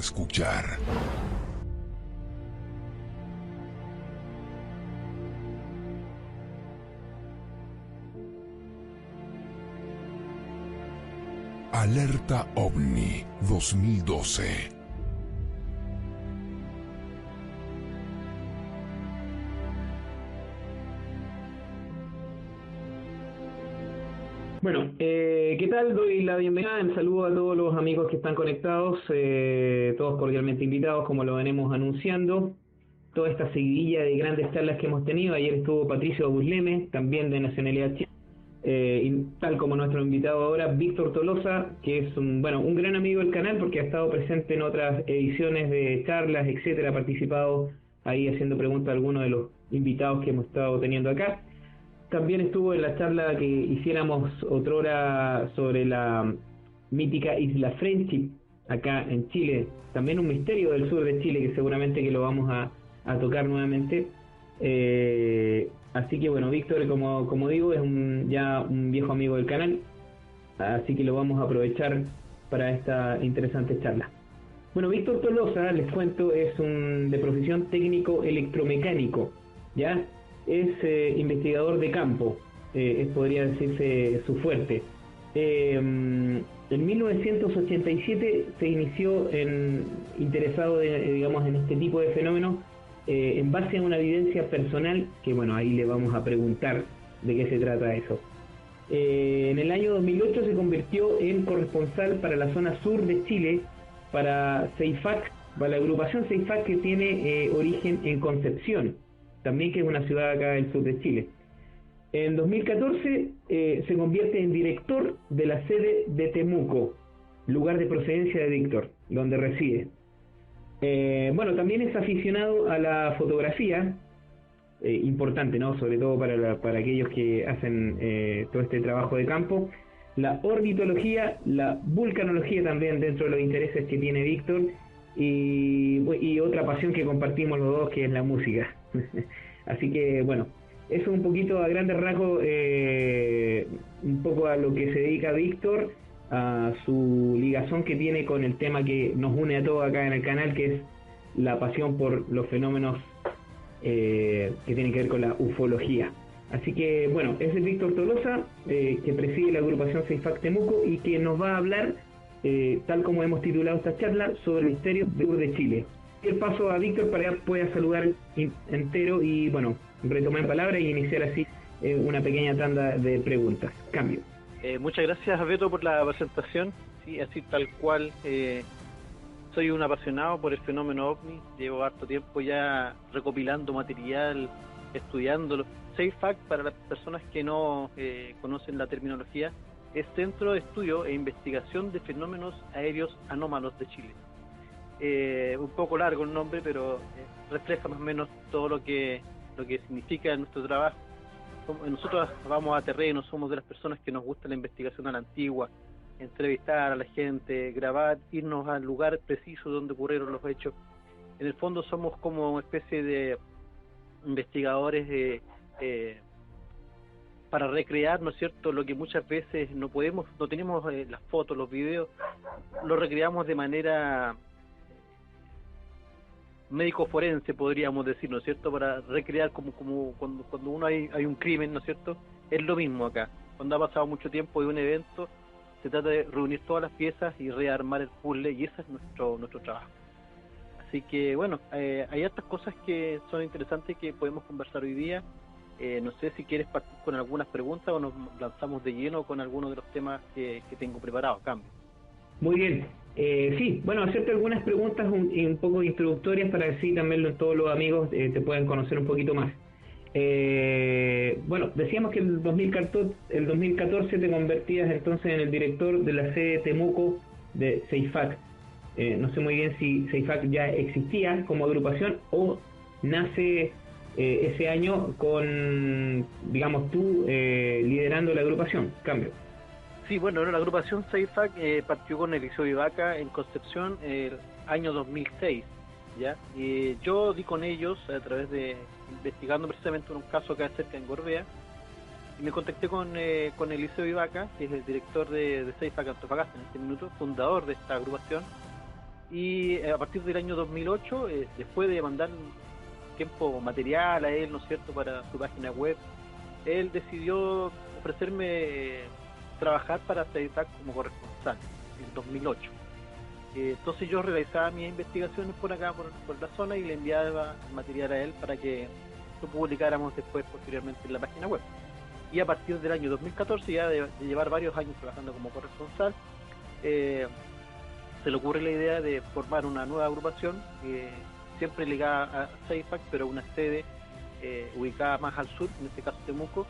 escuchar. Alerta OVNI 2012. Bueno, ¿qué tal? Doy la bienvenida, un saludo a todos los amigos que están conectados, todos cordialmente invitados, como lo venimos anunciando. Toda esta seguidilla de grandes charlas que hemos tenido. Ayer estuvo Patricio Busleme, también de nacionalidad chilena, y tal como nuestro invitado ahora, Víctor Tolosa, que es un gran amigo del canal porque ha estado presente en otras ediciones de charlas, etcétera, ha participado ahí haciendo preguntas a algunos de los invitados que hemos estado teniendo acá. También estuvo en la charla que hiciéramos otrora sobre la mítica Isla Friendship acá en Chile, también un misterio del sur de Chile que seguramente que lo vamos a tocar nuevamente. Así que bueno, Víctor, como digo, es ya un viejo amigo del canal, así que lo vamos a aprovechar para esta interesante charla. Bueno, Víctor Tolosa, les cuento, es de profesión técnico electromecánico, ¿ya? Es investigador de campo, podría decirse su fuerte. En 1987 se inició interesado digamos, en este tipo de fenómenos en base a una evidencia personal que, bueno, ahí le vamos a preguntar de qué se trata eso. En el año 2008 se convirtió en corresponsal para la zona sur de Chile para CEIFAC, para la agrupación CEIFAC, que tiene origen en Concepción, también, que es una ciudad acá del sur de Chile. En 2014 se convierte en director de la sede de Temuco, lugar de procedencia de Víctor, donde reside. También es aficionado a la fotografía, importante, ¿no? Sobre todo para aquellos que hacen todo este trabajo de campo, la orbitología, la vulcanología también dentro de los intereses que tiene Víctor, y otra pasión que compartimos los dos, que es la música. Así que bueno, eso un poquito a grandes rasgos, un poco a lo que se dedica Víctor, a su ligazón que tiene con el tema que nos une a todos acá en el canal, que es la pasión por los fenómenos que tienen que ver con la ufología. Así que bueno, ese es Víctor Tolosa, que preside la agrupación CEIFAC Temuco y que nos va a hablar, tal como hemos titulado esta charla, sobre el misterio del sur de Chile. El paso a Víctor para que pueda saludar entero y bueno, retomar palabra y iniciar así una pequeña tanda de preguntas. Cambio. Muchas gracias, Beto, por la presentación. Sí, así tal cual. Soy un apasionado por el fenómeno OVNI. Llevo harto tiempo ya recopilando material, estudiándolo. CEIFAC, para las personas que no conocen la terminología, es Centro de Estudio e Investigación de Fenómenos Aéreos Anómalos de Chile. Un poco largo el nombre, pero refleja más o menos todo lo que significa nuestro trabajo. Nosotros vamos a terreno, somos de las personas que nos gusta la investigación a la antigua, entrevistar a la gente, grabar, irnos al lugar preciso donde ocurrieron los hechos. En el fondo somos como una especie de investigadores para recrear, ¿no es cierto?, lo que muchas veces no tenemos las fotos, los videos, lo recreamos de manera médico forense, podríamos decir, ¿no es cierto?, para recrear como cuando uno hay un crimen, ¿no es cierto? Es lo mismo acá. Cuando ha pasado mucho tiempo de un evento, se trata de reunir todas las piezas y rearmar el puzzle, y ese es nuestro trabajo. Así que bueno, hay otras cosas que son interesantes que podemos conversar hoy día. No sé si quieres partir con algunas preguntas o nos lanzamos de lleno con algunos de los temas que tengo preparados. Cambio. Muy bien. Sí, bueno, hacerte algunas preguntas un poco introductorias para que así también todos los amigos te puedan conocer un poquito más. Bueno, decíamos que el 2014 te convertías entonces en el director de la sede de Temuco de CEIFAC. No sé muy bien si CEIFAC ya existía como agrupación o nace ese año con, digamos, tú liderando la agrupación. Cambio. Sí, bueno, la agrupación CEIFAC partió con Eliseo Vivaca en Concepción el año 2006, ¿ya? Y yo di con ellos a través de investigando precisamente un caso acá cerca en Gorbea, y me contacté con Eliseo Vivaca, que es el director de CEIFAC Antofagasta en este minuto, fundador de esta agrupación, Y a partir del año 2008, después de mandar tiempo material a él, ¿no es cierto?, para su página web, él decidió ofrecerme trabajar para CEDIPAC como corresponsal en 2008. Entonces yo realizaba mis investigaciones por acá, por la zona, y le enviaba material a él para que lo publicáramos después, posteriormente, en la página web. Y a partir del año 2014, ya de llevar varios años trabajando como corresponsal, se le ocurre la idea de formar una nueva agrupación, siempre ligada a CEDIPAC, pero una sede ubicada más al sur, en este caso Temuco,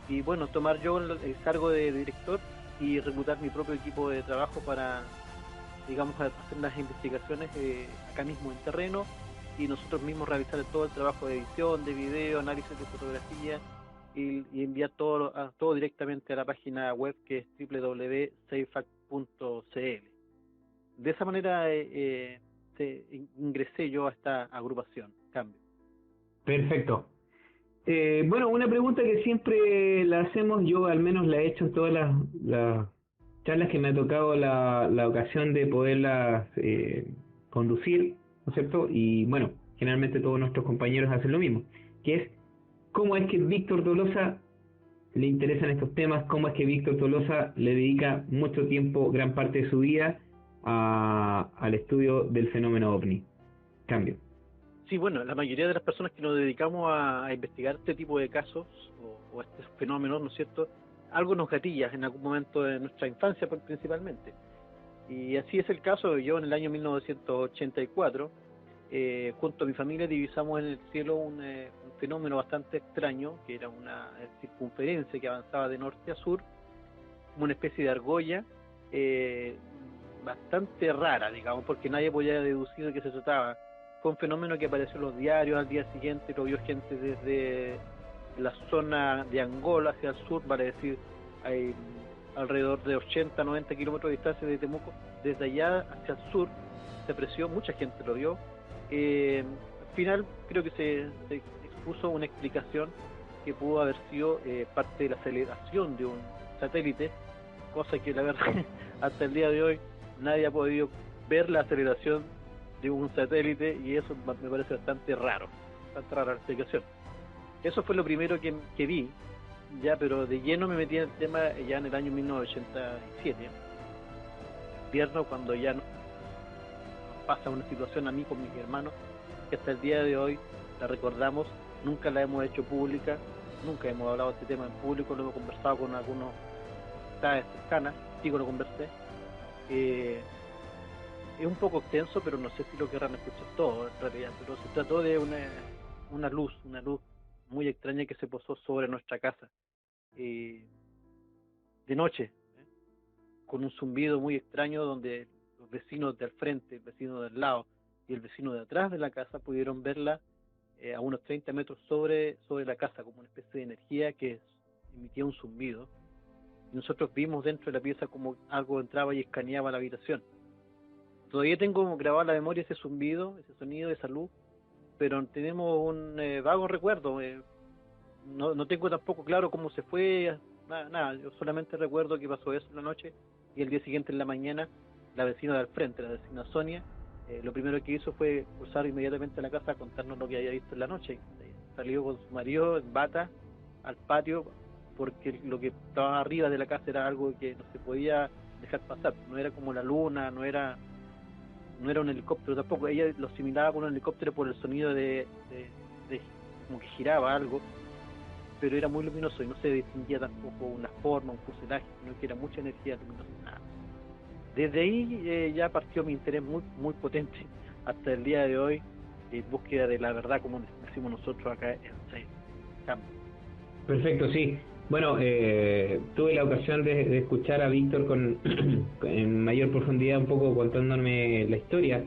y bueno, tomar yo el cargo de director y reclutar mi propio equipo de trabajo para, digamos, hacer las investigaciones acá mismo en terreno, y nosotros mismos realizar todo el trabajo de edición, de video, análisis de fotografía, y enviar todo directamente a la página web, que es www.ceifac.cl. De esa manera ingresé yo a esta agrupación, Cambio. Perfecto. Bueno, una pregunta que siempre la hacemos, yo al menos la he hecho en todas las charlas que me ha tocado la ocasión de poderlas conducir, ¿no es cierto? Y bueno, generalmente todos nuestros compañeros hacen lo mismo, que es cómo es que Víctor Tolosa le interesan estos temas, cómo es que Víctor Tolosa le dedica mucho tiempo, gran parte de su vida, al estudio del fenómeno OVNI. Cambio. Sí, bueno, la mayoría de las personas que nos dedicamos a investigar este tipo de casos o estos fenómenos, ¿no es cierto?, algo nos gatilla en algún momento de nuestra infancia principalmente. Y así es el caso. Yo en el año 1984, junto a mi familia, divisamos en el cielo un fenómeno bastante extraño, que era una circunferencia que avanzaba de norte a sur, como una especie de argolla, bastante rara, digamos, porque nadie podía deducir de qué se trataba. Fue un fenómeno que apareció en los diarios al día siguiente, lo vio gente desde la zona de Angola hacia el sur, vale decir, hay alrededor de 80, 90 kilómetros de distancia de Temuco. Desde allá hacia el sur se apreció, mucha gente lo vio. Al final creo que se expuso una explicación que pudo haber sido parte de la aceleración de un satélite, cosa que la verdad hasta el día de hoy nadie ha podido ver la aceleración de un satélite, y eso me parece bastante rara la explicación. Eso fue lo primero que vi, ya, pero de lleno me metí en el tema ya en el año 1987, invierno, cuando ya nos pasa una situación a mí con mis hermanos, que hasta el día de hoy la recordamos, nunca la hemos hecho pública, nunca hemos hablado de este tema en público, lo hemos conversado con algunos amistades cercanas, sí que lo conversé. Es un poco extenso, pero no sé si lo querrán escuchar todo en realidad, pero se trató de una luz muy extraña que se posó sobre nuestra casa de noche, con un zumbido muy extraño, donde los vecinos del frente, el vecino del lado y el vecino de atrás de la casa pudieron verla a unos 30 metros sobre la casa, como una especie de energía que emitía un zumbido, y nosotros vimos dentro de la pieza como algo entraba y escaneaba la habitación. Todavía tengo grabado en la memoria ese zumbido, ese sonido, esa luz, pero tenemos un vago recuerdo. No tengo tampoco claro cómo se fue, nada. Yo solamente recuerdo que pasó eso en la noche, y el día siguiente en la mañana la vecina del frente, la vecina Sonia, lo primero que hizo fue cruzar inmediatamente a la casa a contarnos lo que había visto en la noche. Salió con su marido en bata al patio, porque lo que estaba arriba de la casa era algo que no se podía dejar pasar. No era como la luna, no era un helicóptero tampoco. Ella lo asimilaba con un helicóptero por el sonido de como que giraba algo, pero era muy luminoso y no se distinguía tampoco una forma, un fuselaje, sino que era mucha energía luminosa. Nada. Desde ahí ya partió mi interés muy potente hasta el día de hoy, en búsqueda de la verdad, como decimos nosotros acá en Cambio. Perfecto, sí. Bueno, tuve la ocasión de escuchar a Víctor en mayor profundidad, un poco contándome la historia.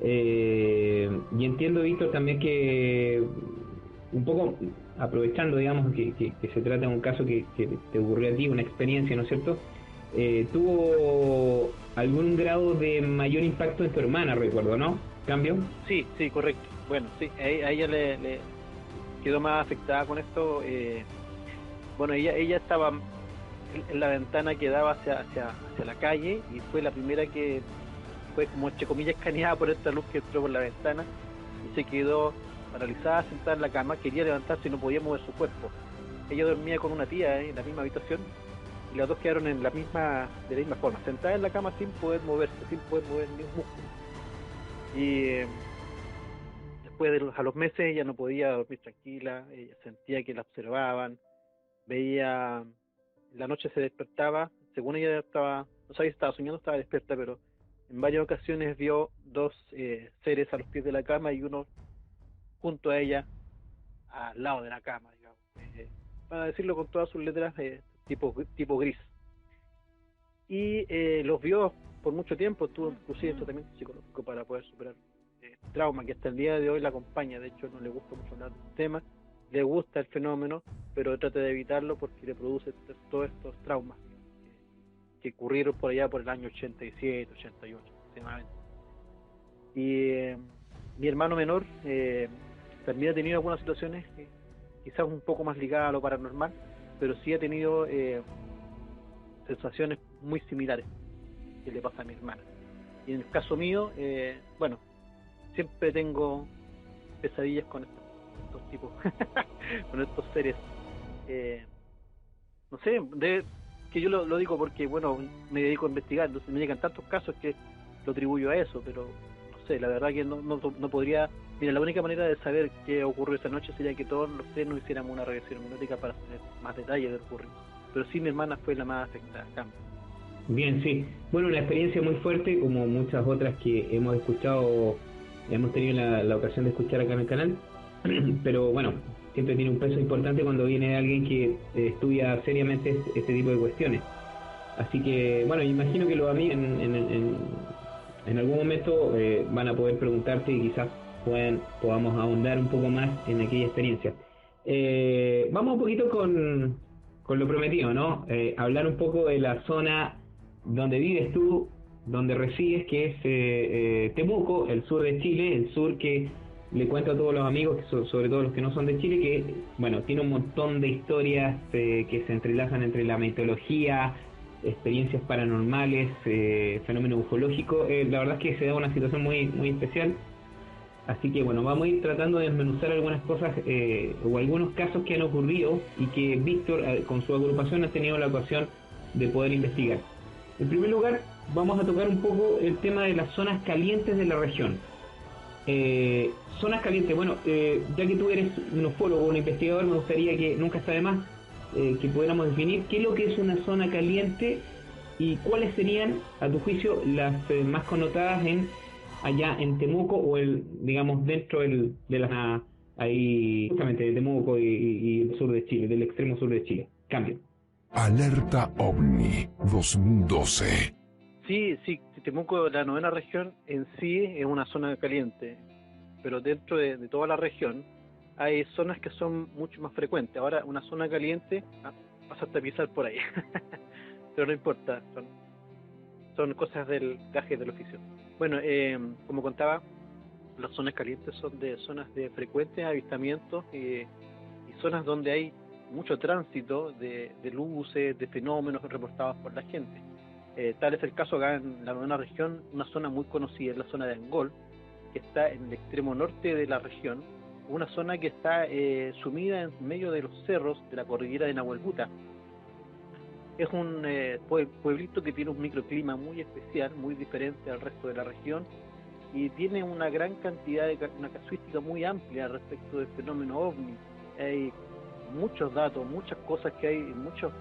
Y entiendo, Víctor, también que un poco aprovechando, digamos, que se trata de un caso que te ocurrió a ti, una experiencia, ¿no es cierto? Tuvo algún grado de mayor impacto en tu hermana, recuerdo, ¿no? ¿Cambio? Sí, correcto. Bueno, sí, a ella le quedó más afectada con esto. Bueno, ella estaba en la ventana que daba hacia la calle, y fue la primera que fue como entre comillas escaneada por esta luz que entró por la ventana y se quedó paralizada, sentada en la cama. Quería levantarse y no podía mover su cuerpo. Ella dormía con una tía en la misma habitación y las dos quedaron de la misma forma, sentadas en la cama sin poder moverse, sin poder mover ni un músculo. Y después a los meses ella no podía dormir tranquila, ella sentía que la observaban, veía, en la noche se despertaba, según ella no sabía si estaba soñando, estaba despierta, pero en varias ocasiones vio dos seres a los pies de la cama y uno junto a ella, al lado de la cama, digamos. Para decirlo con todas sus letras, tipo gris. Y los vio por mucho tiempo, tuvo inclusive tratamiento psicológico para poder superar trauma que hasta el día de hoy la acompaña. De hecho, no le gusta mucho hablar del tema, le gusta el fenómeno, pero trata de evitarlo porque le produce todos estos traumas que ocurrieron por allá por el año 87, 88 aproximadamente. Y mi hermano menor también ha tenido algunas situaciones quizás un poco más ligadas a lo paranormal, pero sí ha tenido sensaciones muy similares que le pasa a mi hermana. Y en el caso mío, bueno, siempre tengo pesadillas con estos tipos, con estos seres. No sé, que yo lo digo porque, bueno, me dedico a investigar, entonces me llegan tantos casos que lo atribuyo a eso, pero no sé, la verdad que no podría. Mira, la única manera de saber qué ocurrió esa noche sería que todos los tres nos hiciéramos una regresión hipnótica para tener más detalles de lo ocurrido. Pero sí, mi hermana fue la más afectada. Bien, sí. Bueno, una experiencia muy fuerte, como muchas otras que hemos escuchado, hemos tenido la ocasión de escuchar acá en el canal. Pero bueno, siempre tiene un peso importante cuando viene alguien que estudia seriamente este tipo de cuestiones. Así que, bueno, imagino que los amigos en algún momento van a poder preguntarte y quizás podamos ahondar un poco más en aquella experiencia. Vamos un poquito con lo prometido, ¿no? Hablar un poco de la zona donde vives tú, donde resides, que es Temuco, el sur de Chile, el sur que le cuento a todos los amigos, sobre todo los que no son de Chile, que bueno, tiene un montón de historias que se entrelazan entre la mitología, experiencias paranormales, fenómenos ufológicos. La verdad es que se da una situación muy, muy especial. Así que bueno, vamos a ir tratando de desmenuzar algunas cosas o algunos casos que han ocurrido y que Víctor con su agrupación ha tenido la ocasión de poder investigar. En primer lugar, vamos a tocar un poco el tema de las zonas calientes de la región. Zonas calientes, bueno, ya que tú eres un ufólogo, un investigador, me gustaría que, nunca está de más, que pudiéramos definir qué es lo que es una zona caliente y cuáles serían, a tu juicio, las más connotadas allá en Temuco o digamos dentro de la ahí justamente de Temuco y el sur de Chile, del extremo sur de Chile. Cambio. Alerta OVNI 2012. Sí, Temuco, la novena región en sí es una zona caliente, pero dentro de toda la región hay zonas que son mucho más frecuentes. Ahora, una zona caliente, vas a pisar por ahí, pero no importa, son cosas del gaje del oficio. Bueno, como contaba, las zonas calientes son de zonas de frecuentes avistamientos y zonas donde hay mucho tránsito de luces, de fenómenos reportados por la gente. Tal es el caso acá en la novena región, una zona muy conocida es la zona de Angol, que está en el extremo norte de la región, una zona que está sumida en medio de los cerros de la cordillera de Nahuelbuta. Es un pueblito que tiene un microclima muy especial, muy diferente al resto de la región, y tiene una gran cantidad una casuística muy amplia respecto del fenómeno OVNI. Hay muchos datos, muchas cosas que hay, muchas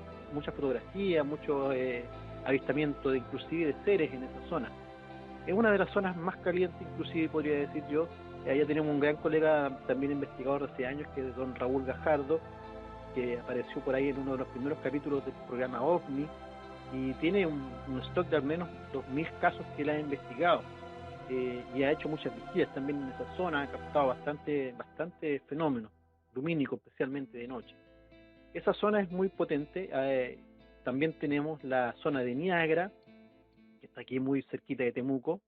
fotografías, muchos avistamientos inclusive de seres en esa zona. Es una de las zonas más calientes, inclusive podría decir yo. Allá tenemos un gran colega, también investigador de hace años, que es don Raúl Gajardo, que apareció por ahí en uno de los primeros capítulos del programa OVNI, y tiene un stock de al menos 2000 casos que él ha investigado, y ha hecho muchas vigilias también en esa zona, ha captado bastante fenómenos lumínicos, especialmente de noche. Esa zona es muy potente. También tenemos la zona de Niágara, que está aquí muy cerquita de Temuco,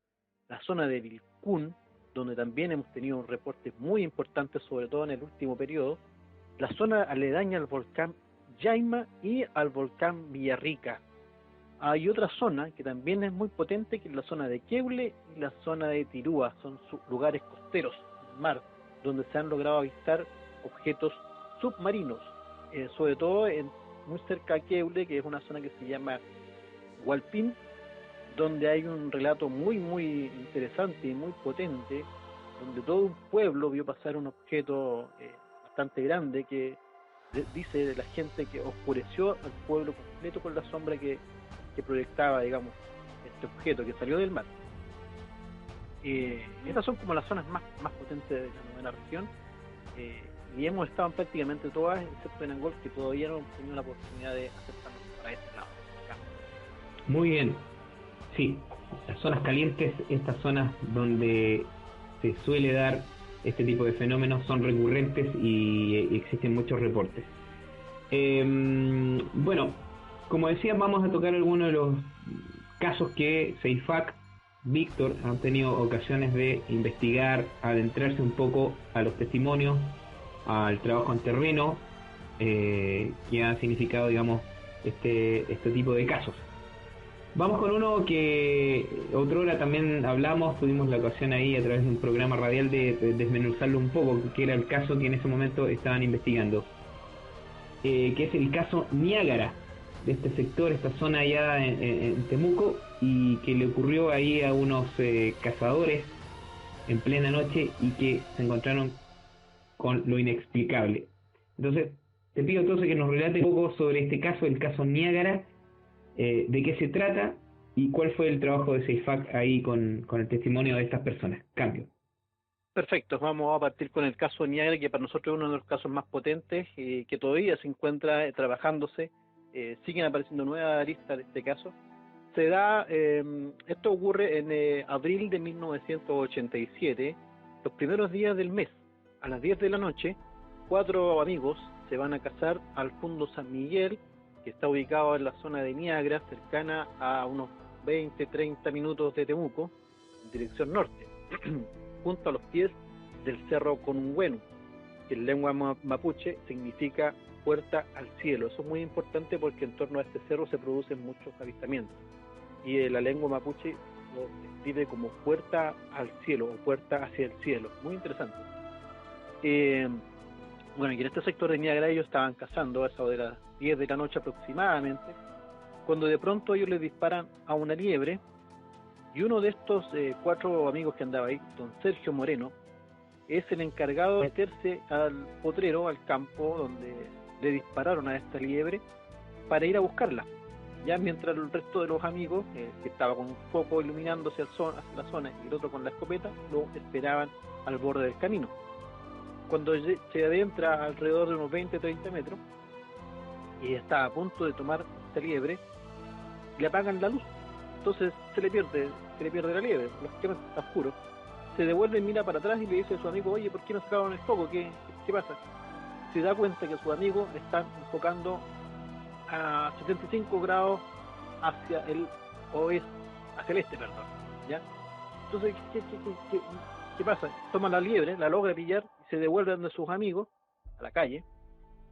la zona de Vilcún, donde también hemos tenido reportes muy importantes, sobre todo en el último periodo, la zona aledaña al volcán Yaima y al volcán Villarrica. hay otra zona que también es muy potente, que es la zona de Queble y la zona de Tirúa. Son lugares costeros, mar, donde se han logrado avistar objetos submarinos, sobre todo muy cerca de Queble, que es una zona que se llama Hualpín, donde hay un relato muy interesante y muy potente, donde todo un pueblo vio pasar un objeto bastante grande que dice la gente que oscureció al pueblo completo con la sombra que proyectaba, digamos, este objeto que salió del mar. Estas son como las zonas más potentes de la novena región, y hemos estado en prácticamente todas, excepto en Angol, que todavía no hemos tenido la oportunidad de acercarnos para este lado. Acá. Muy bien. Sí, las zonas calientes, estas zonas donde se suele dar este tipo de fenómenos son recurrentes y existen muchos reportes. Bueno, como decía, vamos a tocar algunos de los casos que Seifac, Víctor, han tenido ocasiones de investigar, adentrarse un poco a los testimonios, al trabajo en terreno, que ha significado, digamos, este tipo de casos. Vamos con uno que otrora también hablamos, tuvimos la ocasión ahí a través de un programa radial de desmenuzarlo un poco, que era el caso que en ese momento estaban investigando, que es el caso Niágara, de este sector, esta zona allá en Temuco, y que le ocurrió ahí a unos cazadores en plena noche y que se encontraron con lo inexplicable. Entonces, te pido entonces que nos relate un poco sobre este caso, el caso Niágara, de qué se trata y cuál fue el trabajo de Seifac ahí con el testimonio de estas personas. Cambio. Perfecto, vamos a partir con el caso Niágara, que para nosotros es uno de los casos más potentes, que todavía se encuentra trabajándose, siguen apareciendo nuevas aristas de este caso. Esto ocurre en abril de 1987, los primeros días del mes, a las 10 de la noche, 4 amigos se van a cazar al Fundo San Miguel, que está ubicado en la zona de Niágara, cercana a unos 20-30 minutos de Temuco, en dirección norte, junto a los pies del cerro Conungüeno, que en lengua mapuche significa puerta al cielo. Eso es muy importante porque en torno a este cerro se producen muchos avistamientos, y la lengua mapuche lo describe como puerta al cielo o puerta hacia el cielo. Muy interesante. Bueno, y en este sector de Niágara ellos estaban cazando a eso de las 10 de la noche aproximadamente, cuando de pronto ellos les disparan a una liebre, y uno de estos 4 amigos que andaba ahí, don Sergio Moreno, es el encargado de meterse al potrero, al campo donde le dispararon a esta liebre, para ir a buscarla. Ya mientras el resto de los amigos, que estaba con un foco iluminándose hacia la zona y el otro con la escopeta, lo esperaban al borde del camino. Cuando se adentra alrededor de unos 20-30 metros y está a punto de tomar esta liebre, le apagan la luz. Entonces se le pierde la liebre, lógicamente está oscuro. Se devuelve y mira para atrás y le dice a su amigo: oye, ¿por qué no sacaron el foco? ¿Qué pasa? Se da cuenta que sus amigos están enfocando a 75 grados hacia el oeste, hacia el este, perdón, ¿ya? Entonces, ¿qué pasa? Toma la liebre, la logra pillar y se devuelve donde sus amigos, a la calle.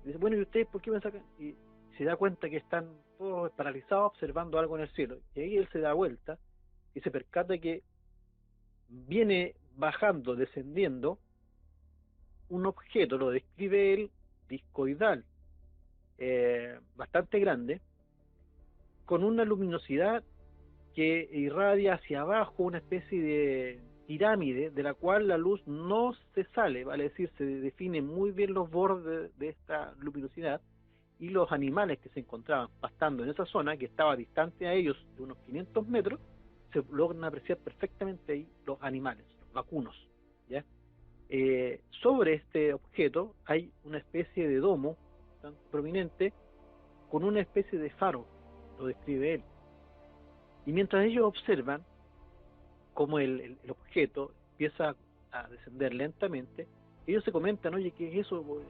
Y dice: bueno, ¿y ustedes por qué me sacan? Y se da cuenta que están todos paralizados observando algo en el cielo. Y ahí él se da vuelta y se percata que viene bajando, descendiendo, un objeto, lo describe él, discoidal, bastante grande, con una luminosidad que irradia hacia abajo una especie de pirámide de la cual la luz no se sale, vale decir, se definen muy bien los bordes de esta luminosidad, y los animales que se encontraban pastando en esa zona, que estaba distante a ellos de unos 500 metros, se logran apreciar perfectamente ahí los animales, los vacunos, ¿ya? Sobre este objeto hay una especie de domo tan prominente con una especie de faro, lo describe él. Y mientras ellos observan cómo el objeto empieza a descender lentamente, ellos se comentan: oye, ¿qué es eso?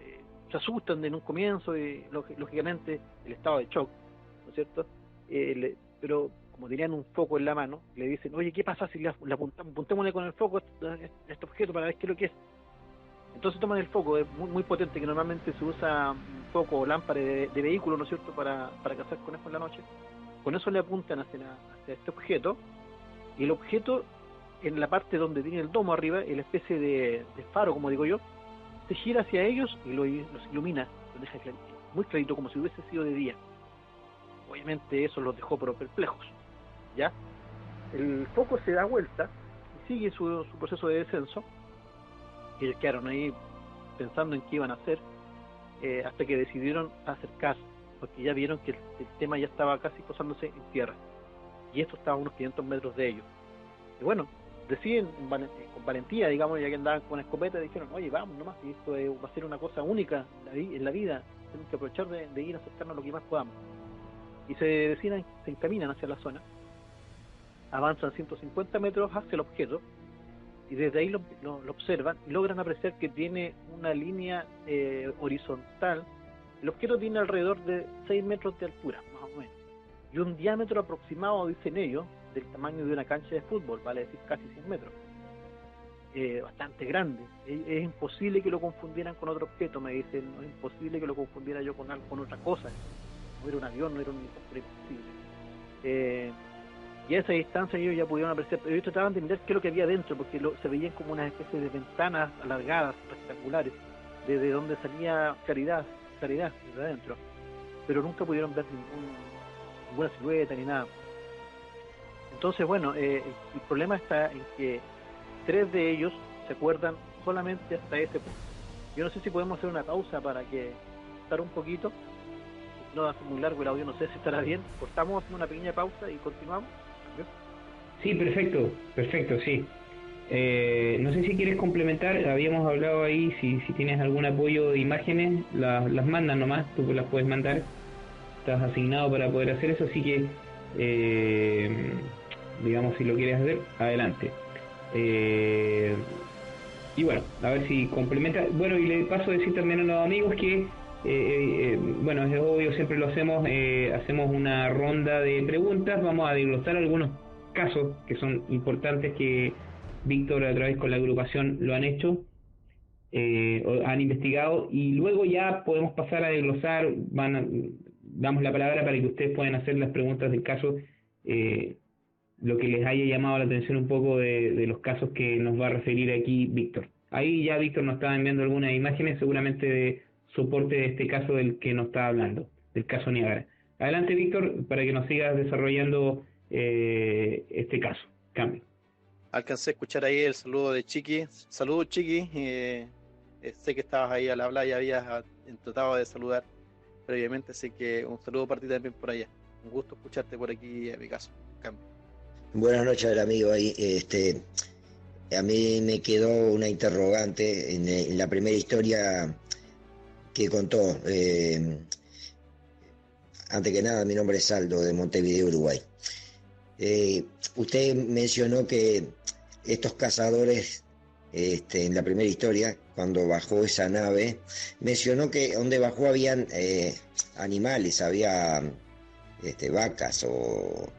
Se asustan en un comienzo, y lógicamente el estado de shock, ¿no es cierto? Pero como tenían un foco en la mano, le dicen: oye, ¿qué pasa si le apuntémosle con el foco a este objeto para ver qué es lo que es? Entonces toman el foco, es muy potente, que normalmente se usa un foco o lámpara de vehículo, ¿no es cierto?, para cazar conejos en la noche. con eso le apuntan hacia este objeto, y el objeto, en la parte donde tiene el domo arriba, la especie de faro, como digo yo, se gira hacia ellos y los ilumina, los deja muy clarito, como si hubiese sido de día. Obviamente eso los dejó perplejos, ¿ya? El foco se da vuelta y sigue su proceso de descenso, y ellos quedaron ahí pensando en qué iban a hacer, hasta que decidieron acercarse, porque ya vieron que el tema ya estaba casi posándose en tierra, y esto estaba a unos 500 metros de ellos. Y bueno, deciden con valentía, digamos, ya que andaban con escopeta, dijeron, oye, vamos nomás, y esto va a ser una cosa única en la vida, tenemos que aprovechar de ir a acercarnos lo que más podamos. Y se encaminan hacia la zona, avanzan 150 metros hacia el objeto, y desde ahí lo observan y logran apreciar que tiene una línea horizontal. El objeto tiene alrededor de 6 metros de altura, más o menos, y un diámetro aproximado, dicen ellos, del tamaño de una cancha de fútbol, vale decir casi 100 metros. Bastante grande. Es imposible que lo confundieran con otro objeto, me dicen, no es imposible que lo confundiera yo con otra cosa. No era un avión, no era un helicóptero, imposible. Y a esa distancia ellos ya pudieron apreciar, pero ellos trataban de mirar qué es lo que había dentro, porque se veían como una especie de ventanas alargadas, rectangulares, desde donde salía claridad desde adentro, pero nunca pudieron ver ninguna silueta ni nada. Entonces, bueno, el problema está en que 3 de ellos se acuerdan solamente hasta ese punto. Yo no sé si podemos hacer una pausa para que estar un poquito, no hace muy largo el audio, no sé si estará bien. Cortamos, hacemos una pequeña pausa y continuamos. Sí, perfecto, sí. No sé si quieres complementar, habíamos hablado ahí, si tienes algún apoyo de imágenes, las mandas nomás, tú las puedes mandar, estás asignado para poder hacer eso, así que, digamos, si lo quieres hacer, adelante. Y bueno, a ver si complementa. Bueno, y le paso a decir también a los amigos que, bueno, es obvio, siempre lo hacemos, hacemos una ronda de preguntas, vamos a desglosar algunos casos que son importantes que Víctor a través con la agrupación lo han hecho, han investigado, y luego ya podemos pasar a desglosar, damos la palabra para que ustedes puedan hacer las preguntas del caso, lo que les haya llamado la atención un poco de los casos que nos va a referir aquí Víctor. Ahí ya Víctor nos estaba enviando algunas imágenes, seguramente de soporte de este caso del que nos está hablando, del caso Niágara. Adelante Víctor, para que nos sigas desarrollando este caso. Cambio. Alcancé a escuchar ahí el saludo de Chiqui. Saludos, Chiqui. Sé que estabas ahí al hablar y habías tratado de saludar previamente, así que un saludo para ti también por allá. Un gusto escucharte por aquí en mi caso. Cambio. Buenas noches al amigo ahí. A mí me quedó una interrogante en la primera historia que contó. Antes que nada, mi nombre es Aldo, de Montevideo, Uruguay. Usted mencionó que estos cazadores, en la primera historia, cuando bajó esa nave, mencionó que donde bajó habían animales, había vacas o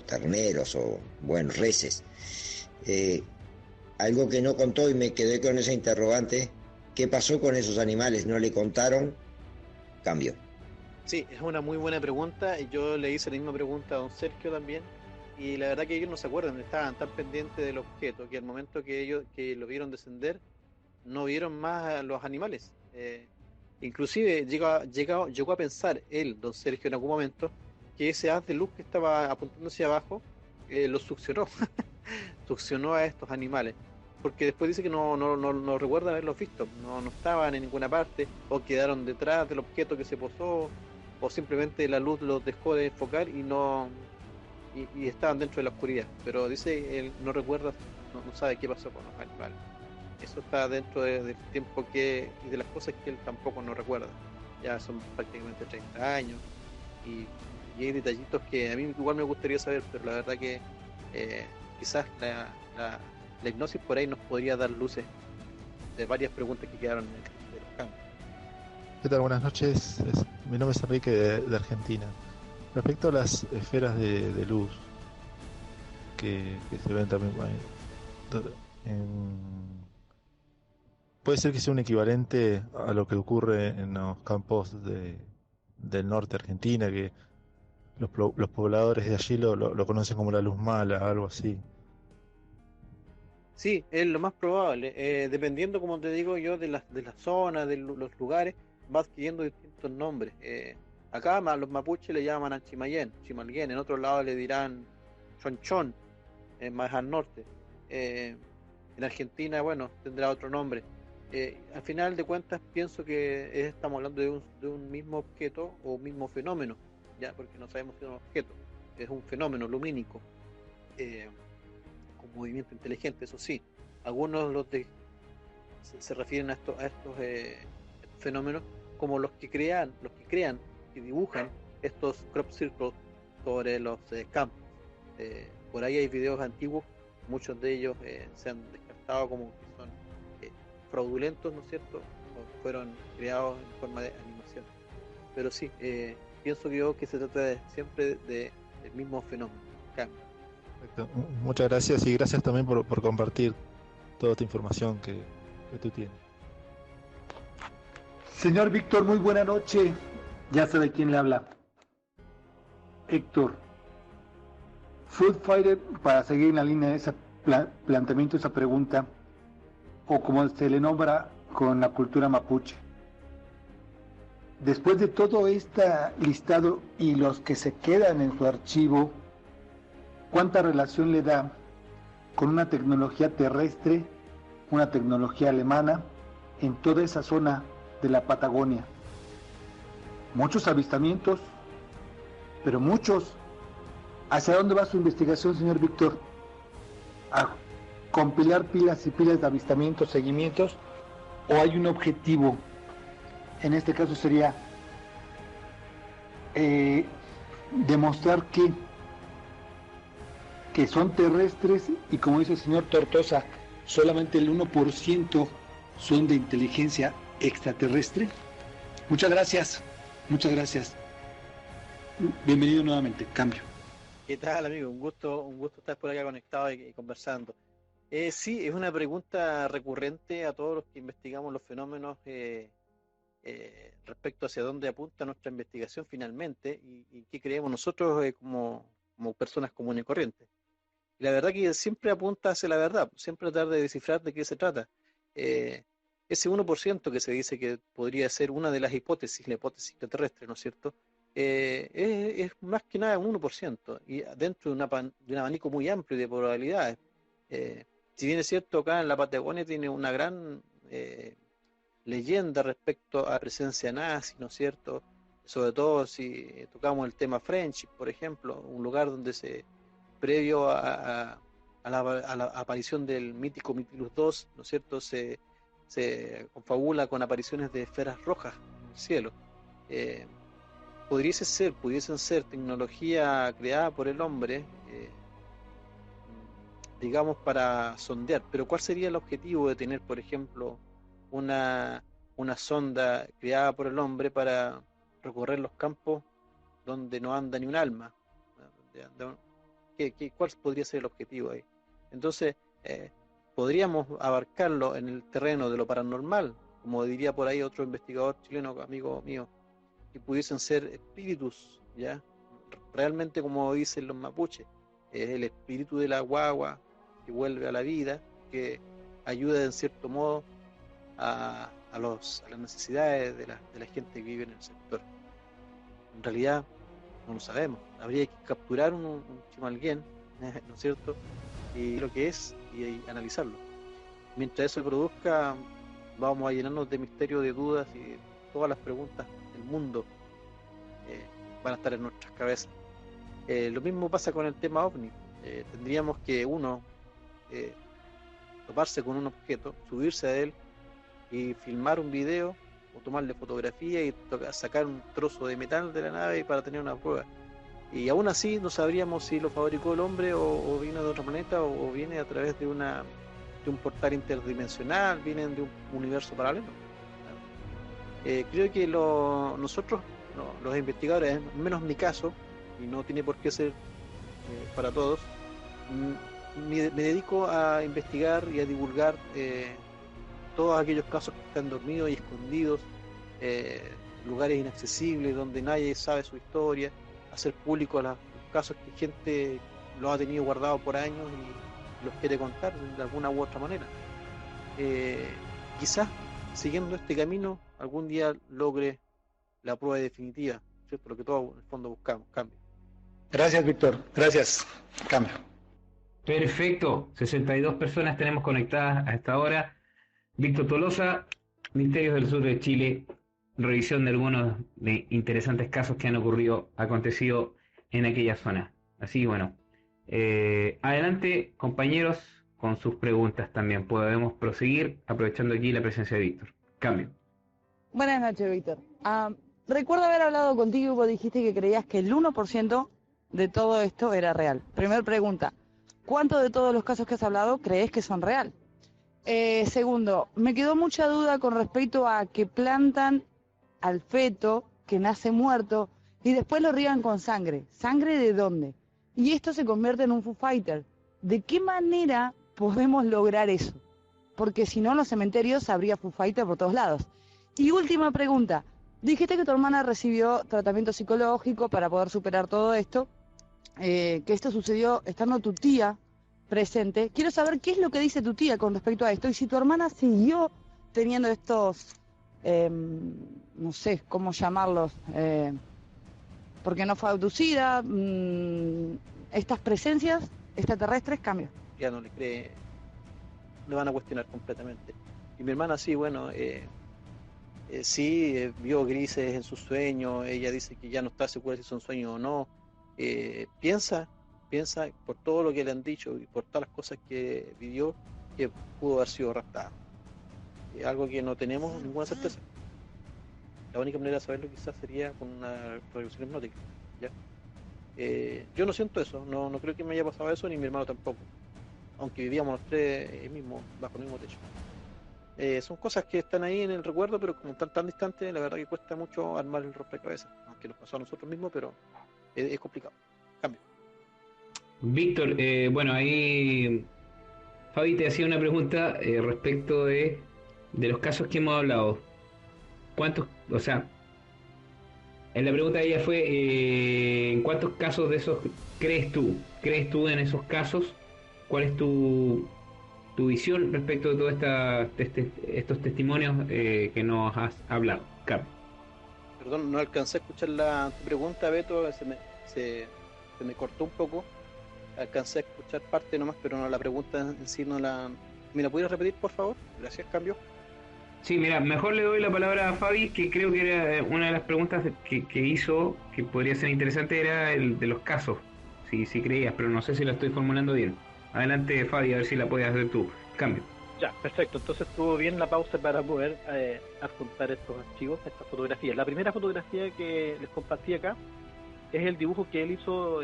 terneros o, bueno, reses. Algo que no contó y me quedé con esa interrogante, ¿qué pasó con esos animales? ¿No le contaron? Cambio. Sí, es una muy buena pregunta. Yo le hice la misma pregunta a don Sergio también, y la verdad que ellos no se acuerdan, estaban tan pendientes del objeto que al momento que ellos que lo vieron descender, no vieron más a los animales. Inclusive llegó a pensar él, don Sergio, en algún momento, que ese haz de luz que estaba apuntando hacia abajo lo succionó, succionó a estos animales, porque después dice que no recuerda haberlos visto, no estaban en ninguna parte, o quedaron detrás del objeto que se posó, o simplemente la luz los dejó de enfocar y estaban dentro de la oscuridad. Pero dice él no recuerda, no sabe qué pasó con los animales. Eso está dentro del tiempo y de las cosas que él tampoco no recuerda. Ya son prácticamente 30 años y hay detallitos que a mí igual me gustaría saber, pero la verdad que quizás la hipnosis por ahí nos podría dar luces de varias preguntas que quedaron en los campos. ¿Qué tal? Buenas noches. Mi nombre es Enrique de Argentina. Respecto a las esferas de luz que se ven también, puede ser que sea un equivalente a lo que ocurre en los campos del norte de Argentina, que los pobladores de allí lo conocen como la luz mala, algo así. Sí, es lo más probable. Dependiendo, como te digo yo, de la zona, los lugares, va adquiriendo distintos nombres. Acá los mapuches le llaman a Chimayén, Chimalguén, en otro lado le dirán Chonchón, más al norte. En Argentina, bueno, tendrá otro nombre. Al final de cuentas, pienso que estamos hablando de un mismo objeto o un mismo fenómeno, ya, porque no sabemos si es un objeto, es un fenómeno lumínico. Con movimiento inteligente, eso sí. Algunos se refieren a estos fenómenos como los que crean, que dibujan estos crop circles sobre los campos. Por ahí hay videos antiguos, muchos de ellos se han descartado como que son fraudulentos, ¿no es cierto? O fueron creados en forma de animación. Pero sí, pienso que se trata siempre del mismo fenómeno, cambio. Perfecto. Muchas gracias y gracias también por compartir toda esta información que tú tienes. Señor Víctor, muy buena noche. Ya sabe quién le habla. Héctor. Food Fighter, para seguir en la línea de ese planteamiento, esa pregunta, o como se le nombra con la cultura mapuche. Después de todo este listado y los que se quedan en su archivo, ¿cuánta relación le da con una tecnología terrestre, una tecnología alemana, en toda esa zona de la Patagonia? Muchos avistamientos, pero muchos. ¿Hacia dónde va su investigación, señor Víctor? ¿A compilar pilas y pilas de avistamientos, seguimientos? ¿O hay un objetivo? En este caso sería demostrar que son terrestres y, como dice el señor Tortosa, solamente el 1% son de inteligencia extraterrestre. Muchas gracias. Bienvenido nuevamente. Cambio. ¿Qué tal, amigo? Un gusto estar por acá conectado y conversando. Sí, es una pregunta recurrente a todos los que investigamos los fenómenos respecto hacia dónde apunta nuestra investigación finalmente y qué creemos nosotros como personas comunes y corrientes. Y la verdad que siempre apunta hacia la verdad, siempre tratar de descifrar de qué se trata. Ese 1% que se dice que podría ser una de las hipótesis, la hipótesis extraterrestre, ¿no es cierto? Es más que nada un 1%, y dentro de un abanico muy amplio de probabilidades. Si bien es cierto, acá en la Patagonia tiene una gran leyenda respecto a la presencia nazi, ¿no es cierto? Sobre todo si tocamos el tema Friendship, por ejemplo, un lugar donde previo a la aparición del mítico Mytilus II, ¿no es cierto?, se confabula con apariciones de esferas rojas en el cielo. Pudiesen ser tecnología creada por el hombre, digamos, para sondear. Pero ¿cuál sería el objetivo de tener, por ejemplo, una sonda creada por el hombre para recorrer los campos donde no anda ni un alma? ¿Cuál podría ser el objetivo ahí? Entonces, podríamos abarcarlo en el terreno de lo paranormal, como diría por ahí otro investigador chileno, amigo mío, que pudiesen ser espíritus, ¿ya? Realmente, como dicen los mapuches, es el espíritu de la guagua que vuelve a la vida, que ayuda en cierto modo a las necesidades de la gente que vive en el sector. En realidad no lo sabemos, habría que capturar un chimalguén, ¿no es cierto?, y lo que es, y analizarlo. Mientras eso se produzca, vamos a llenarnos de misterio, de dudas, y todas las preguntas del mundo van a estar en nuestras cabezas. Lo mismo pasa con el tema OVNI. Tendríamos que toparse con un objeto, subirse a él y filmar un video o tomarle fotografía y sacar un trozo de metal de la nave para tener una prueba. Y aún así no sabríamos si lo fabricó el hombre o viene de otro planeta o viene a través de un portal interdimensional, vienen de un universo paralelo. Creo que nosotros, los investigadores, menos mi caso, y no tiene por qué ser para todos, me dedico a investigar y a divulgar todos aquellos casos que están dormidos y escondidos, lugares inaccesibles donde nadie sabe su historia, hacer público los casos que gente lo ha tenido guardado por años y los quiere contar de alguna u otra manera. Quizás siguiendo este camino algún día logre la prueba definitiva, ¿cierto? Lo que todos en el fondo buscamos, cambio. Gracias, Víctor. Gracias. Cambio. Perfecto. 62 personas tenemos conectadas a esta hora. Víctor Tolosa, Misterios del Sur de Chile, revisión de algunos de interesantes casos que han acontecido en aquella zona. Así que bueno, adelante compañeros con sus preguntas también. Podemos proseguir aprovechando aquí la presencia de Víctor. Cambio. Buenas noches, Víctor. Recuerdo haber hablado contigo y vos dijiste que creías que el 1% de todo esto era real. Primer pregunta, ¿cuántos de todos los casos que has hablado crees que son real? Segundo, me quedó mucha duda con respecto a que plantan al feto que nace muerto y después lo riegan con sangre. ¿Sangre de dónde? Y esto se convierte en un Foo Fighter. ¿De qué manera podemos lograr eso? Porque si no, en los cementerios habría Foo Fighter por todos lados. Y última pregunta, dijiste que tu hermana recibió tratamiento psicológico para poder superar todo esto, que esto sucedió estando tu tía presente. Quiero saber qué es lo que dice tu tía con respecto a esto y si tu hermana siguió teniendo estos, no sé cómo llamarlos, porque no fue abducida, estas presencias extraterrestres, cambio. Ya no le cree, le van a cuestionar completamente. Y mi hermana sí, bueno, sí, vio grises en sus sueños, ella dice que ya no está segura si son sueños o no. Piensa por todo lo que le han dicho y por todas las cosas que vivió, que pudo haber sido raptada. Algo que no tenemos ninguna certeza. La única manera de saberlo quizás sería con una regresión hipnótica, ¿ya? Yo no siento eso, no creo que me haya pasado eso, ni mi hermano tampoco, aunque vivíamos los tres mismos, bajo el mismo techo. Son cosas que están ahí en el recuerdo, pero como están tan distantes, la verdad que cuesta mucho armar el rompecabezas, aunque nos pasó a nosotros mismos, pero es complicado. Cambio. Víctor, bueno, ahí Fabi te hacía una pregunta respecto de los casos que hemos hablado. ¿Cuántos, o sea, en la pregunta de ella fue, ¿en cuántos casos de esos crees tú? ¿Crees tú en esos casos? ¿Cuál es tu visión respecto de todos estos testimonios que nos has hablado? Carlos. Perdón, no alcancé a escuchar la pregunta, Beto, se me cortó un poco. Alcancé a escuchar parte nomás, pero no, la pregunta en sí no la... ¿Me la pudieras repetir, por favor? Gracias, cambio. Sí, mira, mejor le doy la palabra a Fabi, que creo que era una de las preguntas que hizo, que podría ser interesante, era el de los casos, si creías, pero no sé si la estoy formulando bien. Adelante, Fabi, a ver si la puedes hacer tú. Cambio. Ya, perfecto. Entonces estuvo bien la pausa para poder adjuntar estos archivos, estas fotografías. La primera fotografía que les compartí acá es el dibujo que él hizo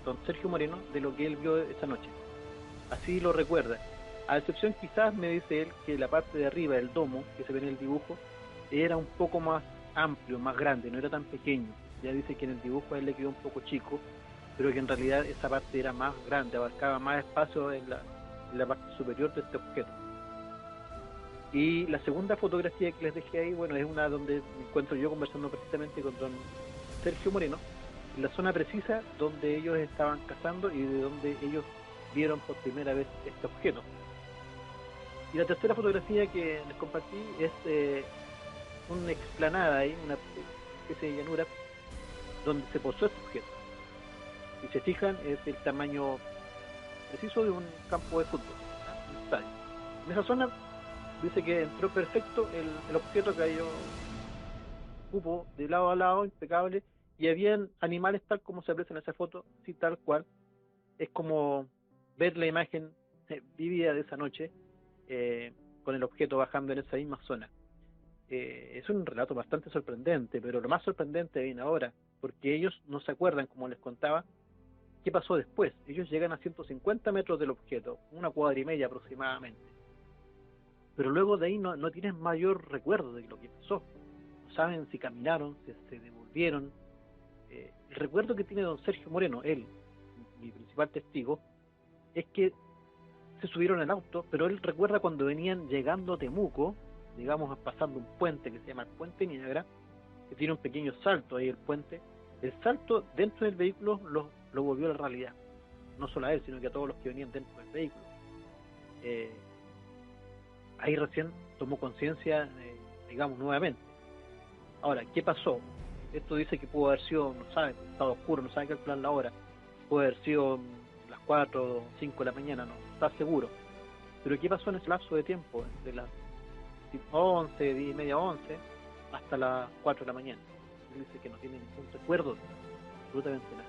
don Sergio Moreno de lo que él vio esa noche. Así lo recuerda. A excepción quizás, me dice él, que la parte de arriba del domo, que se ve en el dibujo, era un poco más amplio, más grande, no era tan pequeño. Ya dice que en el dibujo a él le quedó un poco chico, pero que en realidad esa parte era más grande, abarcaba más espacio en la parte superior de este objeto. Y la segunda fotografía que les dejé ahí, bueno, es una donde me encuentro yo conversando precisamente con don Sergio Moreno, en la zona precisa donde ellos estaban cazando y de donde ellos vieron por primera vez este objeto. Y la tercera fotografía que les compartí es una explanada ahí, una especie de llanura donde se posó este objeto. Si se fijan, es el tamaño preciso de un campo de fútbol, ¿no? Un estadio. En esa zona dice que entró perfecto el objeto, cayó cupo de lado a lado, impecable, y habían animales tal como se aprecia en esa foto, sí, tal cual. Es como ver la imagen vivida de esa noche, con el objeto bajando en esa misma zona. Es un relato bastante sorprendente, pero lo más sorprendente viene ahora, porque ellos no se acuerdan, como les contaba, qué pasó después. Ellos llegan a 150 metros del objeto, una cuadra y media aproximadamente, pero luego de ahí no tienen mayor recuerdo de lo que pasó. No saben si caminaron, si se devolvieron. El recuerdo que tiene don Sergio Moreno, él, mi principal testigo, es que se subieron al auto, pero él recuerda cuando venían llegando a Temuco, digamos pasando un puente que se llama el Puente Niagara, que tiene un pequeño salto ahí el puente, El salto dentro del vehículo lo volvió a la realidad. No solo a él, sino que a todos los que venían dentro del vehículo. Ahí recién tomó conciencia, digamos, nuevamente. Ahora, ¿qué pasó? Esto dice que pudo haber sido, no sabe, estado oscuro, no sabe calcular la hora. Puede haber sido las 4 o 5 de la mañana, no está seguro. Pero ¿qué pasó en ese lapso de tiempo? De las 11, 10 y media, 11, hasta las 4 de la mañana. Él dice que no tiene ningún recuerdo, absolutamente nada.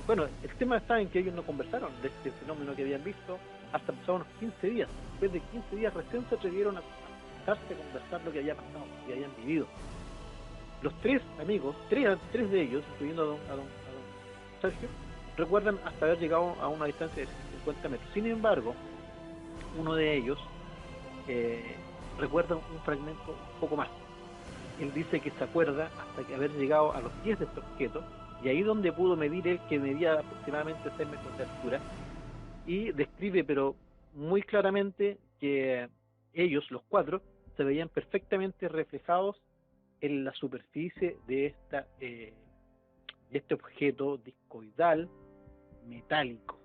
Bueno, el tema está en que ellos no conversaron de este fenómeno que habían visto hasta pasados unos 15 días. Después de 15 días recién se atrevieron a sentarse a conversar lo que había pasado, lo que habían vivido. Los tres amigos, tres de ellos, incluyendo a don Sergio, recuerdan hasta haber llegado a una distancia de 50 metros. Sin embargo, uno de ellos recuerda un fragmento un poco más. Él dice que se acuerda hasta que haber llegado a los pies de este objeto, y ahí donde pudo medir él, que medía aproximadamente 6 metros de altura, y describe, pero muy claramente, que ellos, los cuatro, se veían perfectamente reflejados en la superficie de este objeto discoidal metálico.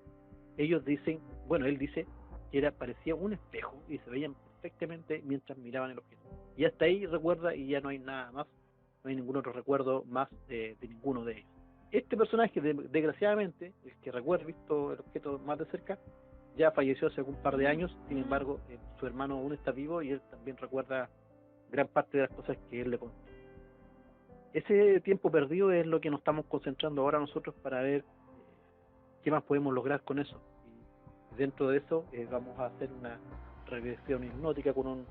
Ellos dicen, bueno, él dice que parecía un espejo y se veían perfectamente mientras miraban el objeto. Y hasta ahí recuerda, y ya no hay nada más, no hay ningún otro recuerdo más de ninguno de ellos. Este personaje, desgraciadamente, el que recuerda visto el objeto más de cerca, ya falleció hace un par de años. Sin embargo, su hermano aún está vivo y él también recuerda gran parte de las cosas que él le contó. Ese tiempo perdido es lo que nos estamos concentrando ahora nosotros para ver qué más podemos lograr con eso. Y dentro de eso vamos a hacer una regresión hipnótica con un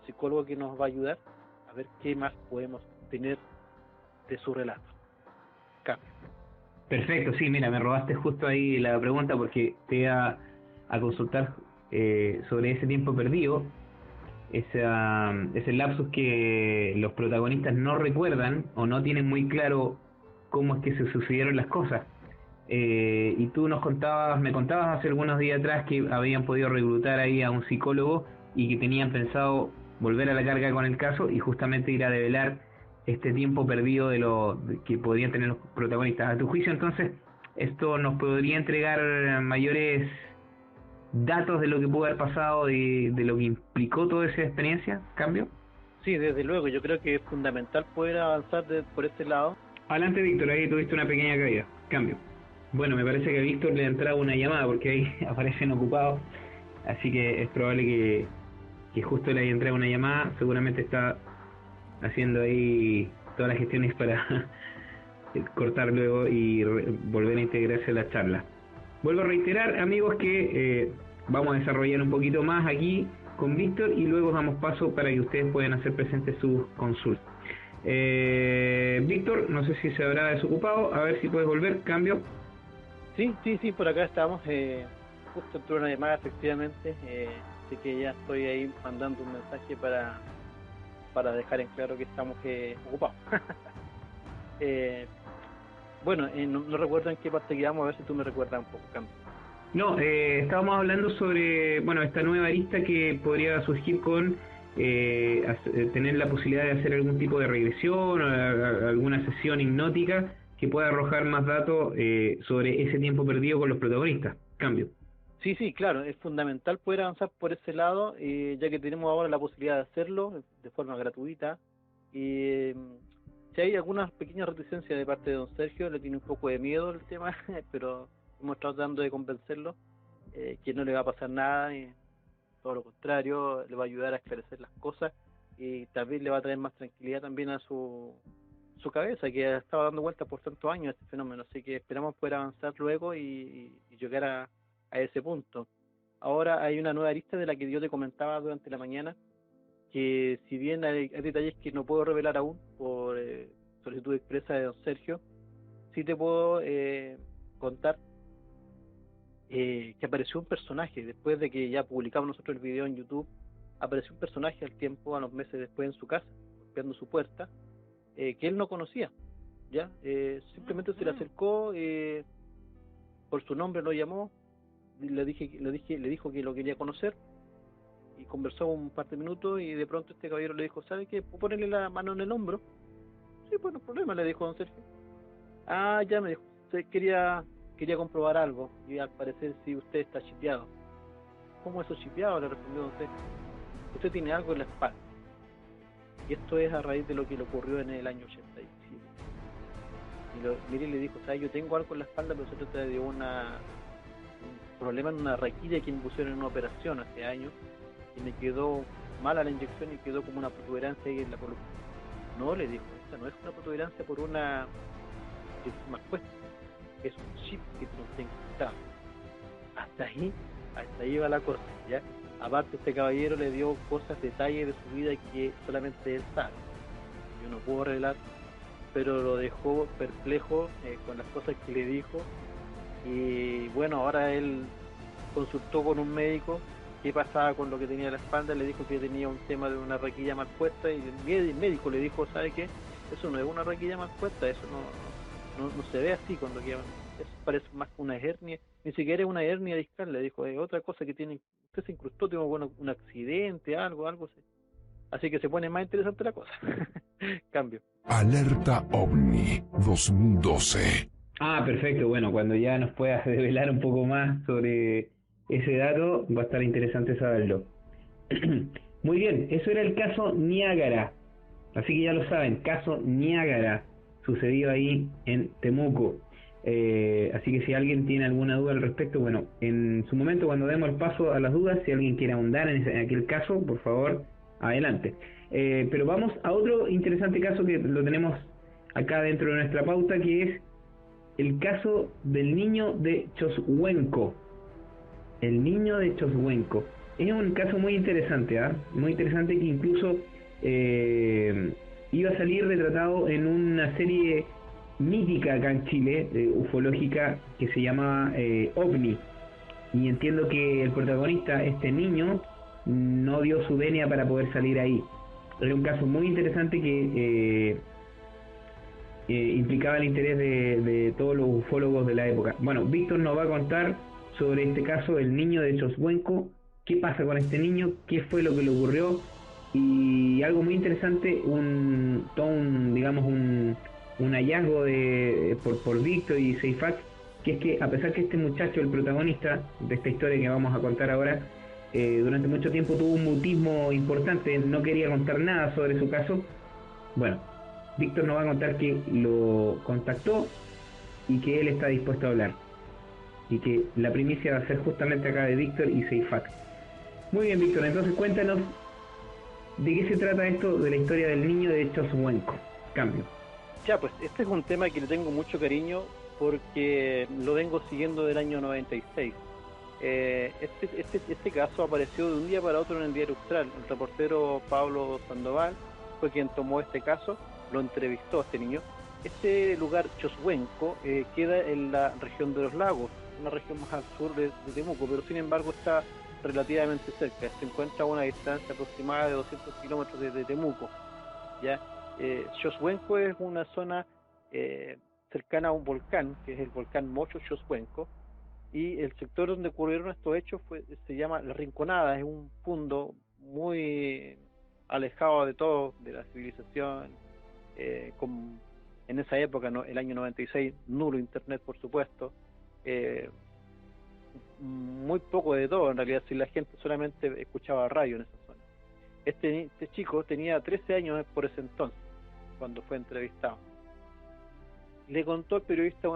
psicólogo que nos va a ayudar a ver qué más podemos tener de su relato. Cambio. Perfecto, sí, mira, me robaste justo ahí la pregunta porque te iba a consultar sobre ese tiempo perdido, ese lapsus que los protagonistas no recuerdan o no tienen muy claro cómo es que se sucedieron las cosas. Y tú me contabas hace algunos días atrás que habían podido reclutar ahí a un psicólogo y que tenían pensado volver a la carga con el caso y justamente ir a develar este tiempo perdido que podían tener los protagonistas. A tu juicio, entonces, ¿esto nos podría entregar mayores datos de lo que pudo haber pasado, de lo que implicó toda esa experiencia? ¿Cambio? Sí, desde luego, yo creo que es fundamental poder avanzar por este lado. Adelante, Víctor, ahí tuviste una pequeña caída. Cambio. Bueno, me parece que a Víctor le ha entrado una llamada porque ahí aparecen ocupados, así que es probable que justo le haya entrado una llamada. Seguramente está haciendo ahí todas las gestiones para cortar luego y volver a integrarse a la charla. Vuelvo a reiterar, amigos, que vamos a desarrollar un poquito más aquí con Víctor y luego damos paso para que ustedes puedan hacer presentes sus consultas. Víctor, no sé si se habrá desocupado, a ver si puedes volver. Cambio. Sí, por acá estamos. Justo entró una llamada, efectivamente. Así que ya estoy ahí mandando un mensaje para dejar en claro que estamos ocupados. Bueno, no recuerdo en qué parte quedamos, a ver si tú me recuerdas un poco, Cambio. No, estábamos hablando sobre, bueno, esta nueva arista que podría surgir con tener la posibilidad de hacer algún tipo de regresión o alguna sesión hipnótica que pueda arrojar más datos sobre ese tiempo perdido con los protagonistas. Cambio. Sí, claro, es fundamental poder avanzar por ese lado, ya que tenemos ahora la posibilidad de hacerlo de forma gratuita. Y si hay algunas pequeñas reticencias de parte de don Sergio, le tiene un poco de miedo el tema, pero hemos estado tratando de convencerlo que no le va a pasar nada, y todo lo contrario, le va a ayudar a esclarecer las cosas y también le va a traer más tranquilidad también a su cabeza, que ha estado dando vueltas por tantos años este fenómeno. Así que esperamos poder avanzar luego y llegar a ese punto. Ahora hay una nueva arista de la que yo te comentaba durante la mañana, que si bien hay detalles que no puedo revelar aún por solicitud expresa de don Sergio, sí te puedo contar que apareció un personaje después de que ya publicamos nosotros el video en YouTube. Apareció un personaje al tiempo, a los meses después, en su casa, golpeando su puerta, que él no conocía. Ya simplemente se le acercó, por su nombre lo llamó, le dijo que lo quería conocer y conversó un par de minutos, y de pronto este caballero le dijo: ¿sabe qué? ¿Puedo ponerle la mano en el hombro? Sí, pues no hay problema, le dijo don Sergio. Ah, ya me dijo, usted quería comprobar algo, y al parecer sí, usted está chipeado. ¿Cómo eso chipeado? Le respondió don Sergio. Usted tiene algo en la espalda. Y esto es a raíz de lo que le ocurrió en el año 87. Mire, le dijo, ¿sabes? Yo tengo algo en la espalda, pero se trata de un problema en una raquilla que me pusieron en una operación hace años, y me quedó mala la inyección y quedó como una protuberancia ahí en la columna. No, le dijo, esta no es una protuberancia por una más puesta, es un chip que te lo está incrustado. Hasta ahí va la cosa, ¿ya? Aparte, este caballero le dio cosas, detalles de su vida que solamente él sabe. Yo no puedo revelar, pero lo dejó perplejo con las cosas que le dijo. Y bueno, ahora él consultó con un médico qué pasaba con lo que tenía en la espalda. Le dijo que tenía un tema de una raquilla mal puesta, y el médico le dijo, ¿sabe qué? Eso no es una raquilla mal puesta, eso no se ve así cuando queda. Eso parece más que una hernia, ni siquiera es una hernia discal, le dijo, es otra cosa que tiene. Usted se incrustó, tuvo un accidente, algo así. Así que se pone más interesante la cosa. Cambio. Alerta OVNI 2012. Ah, perfecto. Bueno, cuando ya nos puedas develar un poco más sobre ese dato, va a estar interesante saberlo. Muy bien, eso era el caso Niágara. Así que ya lo saben, caso Niágara, sucedió ahí en Temuco. Así que si alguien tiene alguna duda al respecto, bueno, en su momento cuando demos el paso a las dudas, si alguien quiere ahondar en aquel caso, por favor, adelante. Pero vamos a otro interesante caso que lo tenemos acá dentro de nuestra pauta, que es el caso del niño de Choshuenco. El niño de Choshuenco. Es un caso muy interesante, muy interesante, que incluso iba a salir retratado en una serie mítica acá en Chile, ufológica, que se llamaba OVNI. Y entiendo que el protagonista, este niño, no dio su venia para poder salir ahí. Era un caso muy interesante que implicaba el interés de todos los ufólogos de la época. Bueno, Víctor nos va a contar sobre este caso, el niño de Choshuenco, qué pasa con este niño, qué fue lo que le ocurrió, y algo muy interesante, un hallazgo por Víctor y Seifax, que es que a pesar que este muchacho, el protagonista de esta historia que vamos a contar ahora, durante mucho tiempo tuvo un mutismo importante, no quería contar nada sobre su caso. Bueno, Víctor nos va a contar que lo contactó y que él está dispuesto a hablar, y que la primicia va a ser justamente acá de Víctor y Seifax. Muy bien, Víctor, entonces cuéntanos de qué se trata esto de la historia del niño de Choshuenco. Cambio. Ya, pues este es un tema que le tengo mucho cariño porque lo vengo siguiendo del año 96. Este caso apareció de un día para otro en el Diario Austral. El reportero Pablo Sandoval fue quien tomó este caso, lo entrevistó a este niño. Este lugar, Choshuenco, queda en la región de los lagos, una región más al sur de Temuco, pero sin embargo está relativamente cerca. Se encuentra a una distancia aproximada de 200 kilómetros desde Temuco. ¿Ya? Choshuenco es una zona cercana a un volcán, que es el volcán Mocho Choshuenco, y el sector donde ocurrieron estos hechos se llama La Rinconada. Es un punto muy alejado de todo, de la civilización, en esa época, el año 96, nulo internet, por supuesto, muy poco de todo en realidad, si la gente solamente escuchaba radio en esa zona. Este chico tenía 13 años por ese entonces, cuando fue entrevistado. Le contó al periodista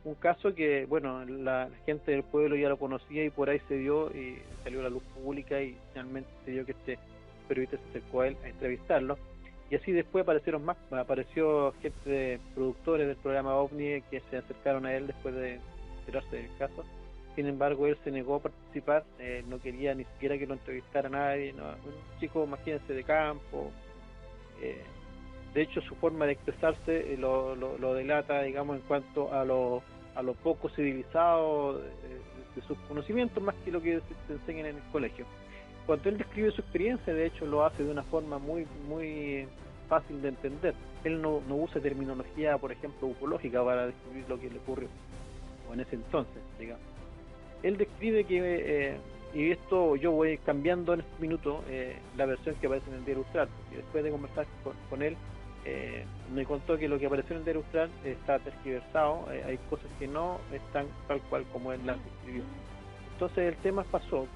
un caso que, bueno, la gente del pueblo ya lo conocía, y por ahí se dio y salió a la luz pública, y finalmente se dio que este periodista se acercó a él a entrevistarlo. Y así después apareció gente de productores del programa OVNI que se acercaron a él después de enterarse del caso. Sin embargo, él se negó a participar, no quería ni siquiera que lo entrevistara nadie, ¿no? Un chico, imagínense, de campo. De hecho, su forma de expresarse lo delata, digamos, en cuanto a lo poco civilizado de sus conocimientos, más que lo que se enseñan en el colegio. Cuando él describe su experiencia, de hecho, lo hace de una forma muy fácil de entender. Él no usa terminología, por ejemplo, ufológica para describir lo que le ocurrió, o en ese entonces, digamos. Él describe que Y esto yo voy cambiando en este minuto la versión que aparece en el Diario Austral, porque después de conversar con él, me contó que lo que apareció en el Diario Austral está tergiversado, hay cosas que no están tal cual como él las escribió. Entonces el tema pasó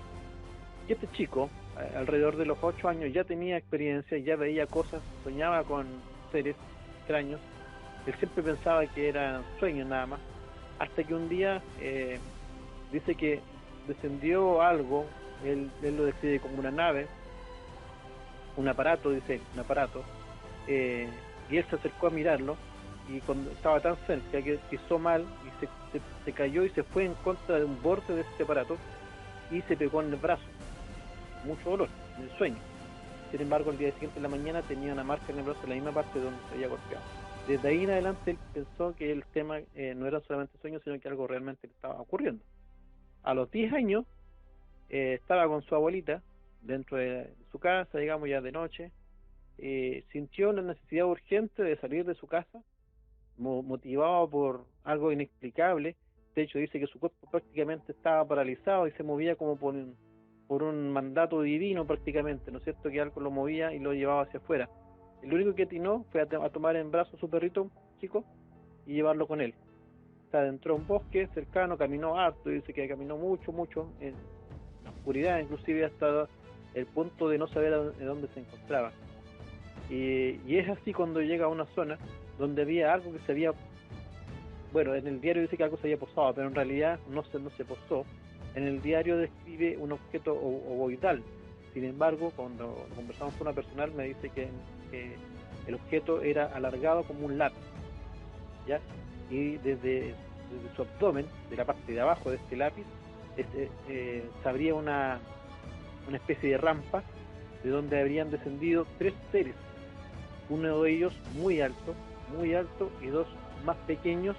que este chico, alrededor de los 8 años, ya tenía experiencia, ya veía cosas, soñaba con seres extraños. Él siempre pensaba que eran sueños nada más, hasta que un día dice que descendió algo, él lo describe como una nave, un aparato, dice, un aparato, y él se acercó a mirarlo, y cuando estaba tan cerca que pisó mal, y se cayó y se fue en contra de un borde de este aparato, y se pegó en el brazo, mucho dolor, en el sueño. Sin embargo, el día siguiente en la mañana tenía una marca en el brazo, en la misma parte donde se había golpeado. Desde ahí en adelante él pensó que el tema no era solamente sueño, sino que algo realmente le estaba ocurriendo. A los 10 años estaba con su abuelita dentro de su casa, digamos ya de noche, sintió la necesidad urgente de salir de su casa, motivado por algo inexplicable. De hecho dice que su cuerpo prácticamente estaba paralizado y se movía como por un mandato divino prácticamente, ¿no es cierto? Que algo lo movía y lo llevaba hacia afuera. El único que atinó fue a tomar en brazos a su perrito chico y llevarlo con él. Se adentró a un bosque cercano, caminó harto, dice que caminó mucho, en la oscuridad, inclusive hasta el punto de no saber de dónde se encontraba. Y es así cuando llega a una zona donde había algo que se había, bueno, en el diario dice que algo se había posado, pero en realidad no se posó. En el diario describe un objeto ovoidal. Sin embargo, cuando conversamos con una personal me dice que el objeto era alargado como un lápiz, ¿ya? Y desde su abdomen, de la parte de abajo de este lápiz, se abría una especie de rampa de donde habrían descendido 3 seres, uno de ellos muy alto, y 2 más pequeños,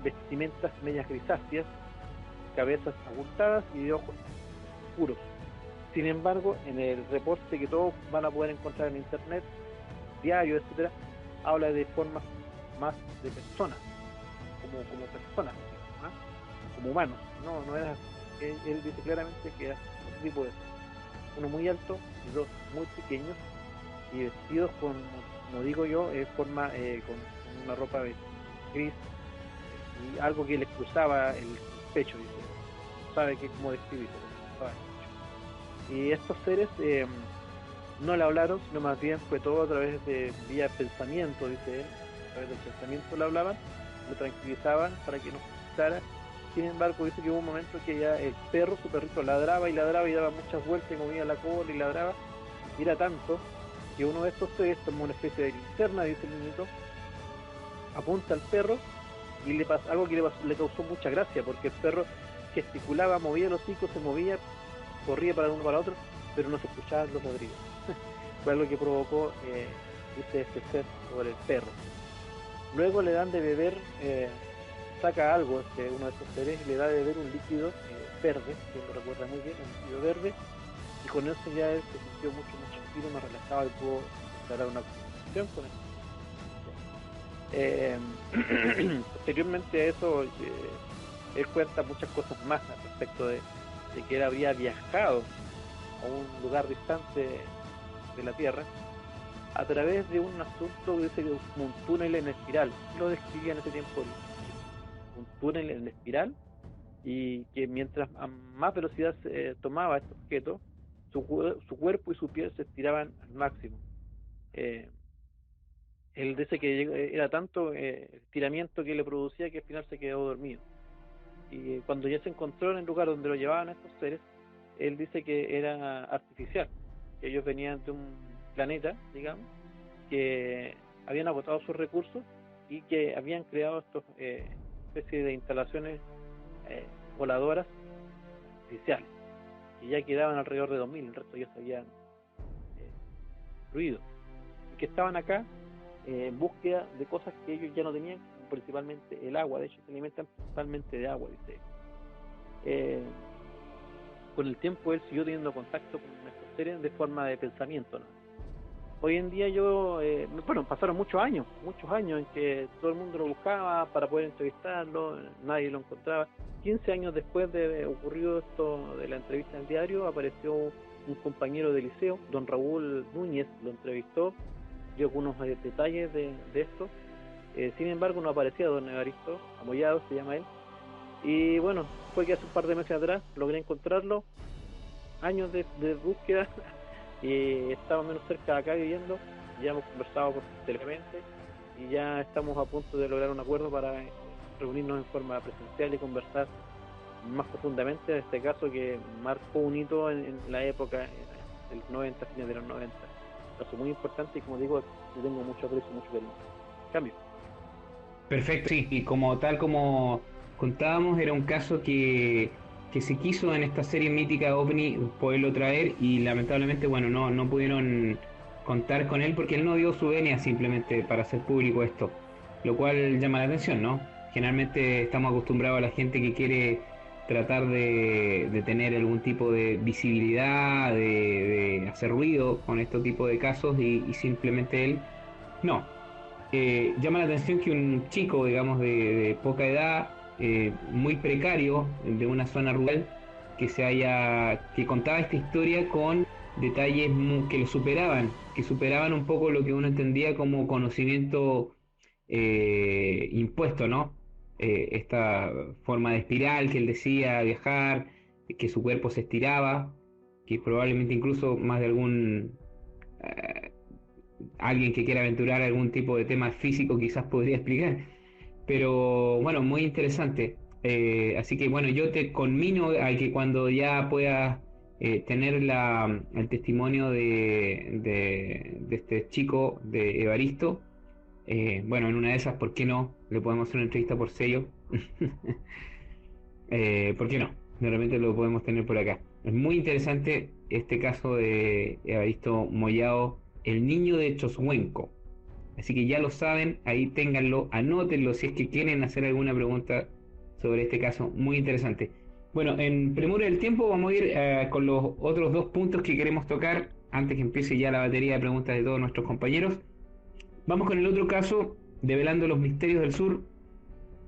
vestimentas medias grisáceas, cabezas abultadas y de ojos oscuros. Sin embargo, en el reporte que todos van a poder encontrar en internet, diario, etcétera, habla de formas más de personas, como personas, ¿ah? Como humanos. No era, él dice claramente que era otro tipo de uno muy alto y 2 muy pequeños y vestidos con, como digo yo, con una ropa gris y algo que les cruzaba el pecho, dice. Sabe que cómo describirlo. Y estos seres no le hablaron, sino más bien fue todo a través de vía pensamiento, dice él. A través del pensamiento le hablaban, lo tranquilizaban para que no se asustara. Sin embargo, dice que hubo un momento que ya su perrito ladraba y daba muchas vueltas y movía la cola y ladraba. Y era tanto que uno de estos seres tomó una especie de linterna, dice el niñito, apunta al perro y le pasa algo que le causó mucha gracia, porque el perro gesticulaba, movía los hocicos, se movía, corría para uno para otro, pero no se escuchaban los ladridos. Fue algo que provocó, dice este ser sobre el perro. Luego le dan de beber, saca algo uno de estos seres y le da de beber un líquido verde, que lo recuerda muy bien, un líquido verde, y con eso ya él se sintió mucho más tranquilo, más relajado y pudo instalar una conversación con él. Posteriormente a eso, él cuenta muchas cosas más al respecto de que él había viajado a un lugar distante de la Tierra a través de un asunto que dice como un túnel en espiral. Lo describía en ese tiempo, un túnel en espiral, y que mientras a más velocidad se tomaba este objeto, su cuerpo y su piel se estiraban al máximo. Él dice que era tanto estiramiento que le producía que al final se quedó dormido. Y cuando ya se encontró en el lugar donde lo llevaban estos seres, él dice que era artificial, que ellos venían de un planeta, digamos, que habían agotado sus recursos y que habían creado estos especie de instalaciones voladoras artificiales, y ya quedaban alrededor de 2000, el resto ya se habían destruido, y que estaban acá en búsqueda de cosas que ellos ya no tenían, principalmente el agua. De hecho se alimentan principalmente de agua, dice. Con el tiempo él siguió teniendo contacto con estos seres de forma de pensamiento, ¿no? hoy en día bueno, pasaron muchos años en que todo el mundo lo buscaba para poder entrevistarlo, nadie lo encontraba. 15 años después de ocurrido esto de la entrevista en el diario, apareció un compañero de liceo, don Raúl Núñez, lo entrevistó, dio algunos detalles de esto. Sin embargo, no aparecía don Evaristo Mollado, se llama él. Y bueno, fue que hace un par de meses atrás logré encontrarlo, años de búsqueda, y estaba menos cerca de acá viviendo. Ya hemos conversado telepáticamente y ya estamos a punto de lograr un acuerdo para reunirnos en forma presencial y conversar más profundamente de este caso que marcó un hito en la época de los 90, fines de los 90. Un caso muy importante y, como digo, yo tengo mucho aprecio, mucho cariño. Cambio. Perfecto, sí, y como contábamos, era un caso que se quiso en esta serie mítica OVNI poderlo traer, y lamentablemente, bueno, no pudieron contar con él porque él no dio su venia simplemente para hacer público esto, lo cual llama la atención, ¿no? Generalmente estamos acostumbrados a la gente que quiere tratar de tener algún tipo de visibilidad, de hacer ruido con este tipo de casos, y simplemente él no. Llama la atención que un chico, digamos, de poca edad, muy precario, de una zona rural, que contaba esta historia con detalles que superaban un poco lo que uno entendía como conocimiento impuesto, ¿no? Esta forma de espiral que él decía, viajar, que su cuerpo se estiraba, que probablemente incluso más de alguien que quiera aventurar algún tipo de tema físico quizás podría explicar, pero bueno, muy interesante. Así que bueno, yo te conmino a que cuando ya puedas tener el testimonio de este chico, de Evaristo, bueno, en una de esas, ¿por qué no? Le podemos hacer una entrevista por sello. ¿Por qué no? De repente lo podemos tener por acá. Es muy interesante este caso de Evaristo Mollado, el niño de Choshuenco. Así que ya lo saben, ahí ténganlo, anótenlo si es que quieren hacer alguna pregunta sobre este caso, muy interesante. Bueno, en premura del tiempo vamos a ir con los otros dos puntos que queremos tocar antes que empiece ya la batería de preguntas de todos nuestros compañeros. Vamos con el otro caso, Develando los Misterios del Sur,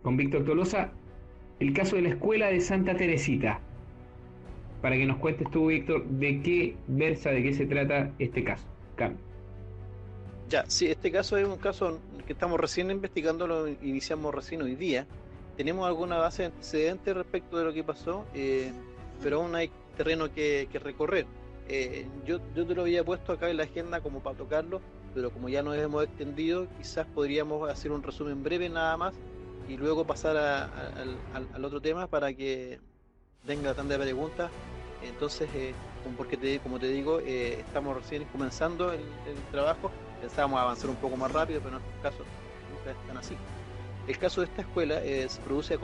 con Víctor Tolosa, el caso de la Escuela de Santa Teresita. Para que nos cuentes tú, Víctor, de qué versa, de qué se trata este caso. Cambio. Ya, sí, este caso es un caso que estamos recién investigando, lo iniciamos recién hoy día. Tenemos alguna base de antecedentes respecto de lo que pasó, pero aún hay terreno que recorrer. Yo te lo había puesto acá en la agenda como para tocarlo, pero como ya nos hemos extendido, quizás podríamos hacer un resumen breve nada más y luego pasar al otro tema para que venga la tanda de preguntas. Entonces, como te digo, estamos recién comenzando el trabajo. Pensábamos avanzar un poco más rápido, pero en estos casos nunca es tan así. El caso de esta escuela se produce a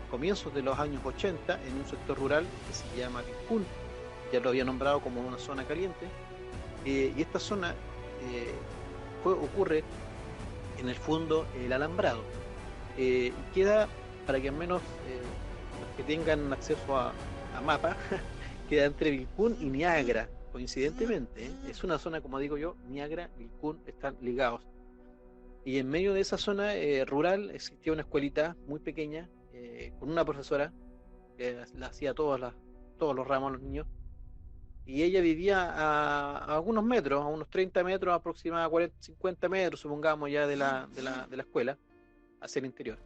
comienzos de los años 80 en un sector rural que se llama Vincún. Ya lo había nombrado como una zona caliente. Y esta zona ocurre en el fondo el Alambrado. Queda, para que al menos los que tengan acceso a mapa, queda entre Vincún y Niagara, coincidentemente. Es una zona, como digo yo, Niagara, Vincún están ligados. Y en medio de esa zona rural existía una escuelita muy pequeña, con una profesora que la hacía todos los ramos a los niños. Y ella vivía a algunos metros, a unos 30 metros, aproximadamente 40, 50 metros, supongamos, ya de la escuela, hacia el interior.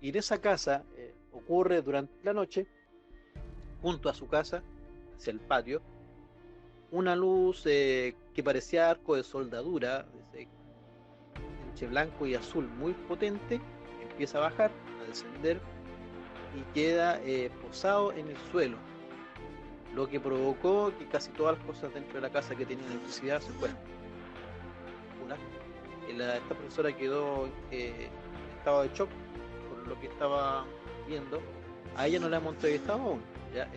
Y en esa casa ocurre durante la noche, junto a su casa, hacia el patio, una luz que parecía arco de soldadura, entre blanco y azul, muy potente, empieza a bajar, a descender, y queda posado en el suelo, lo que provocó que casi todas las cosas dentro de la casa que tenían electricidad se fueran. Esta profesora quedó en estado de shock por lo que estaba viendo. A ella no la hemos entrevistado aún. Ya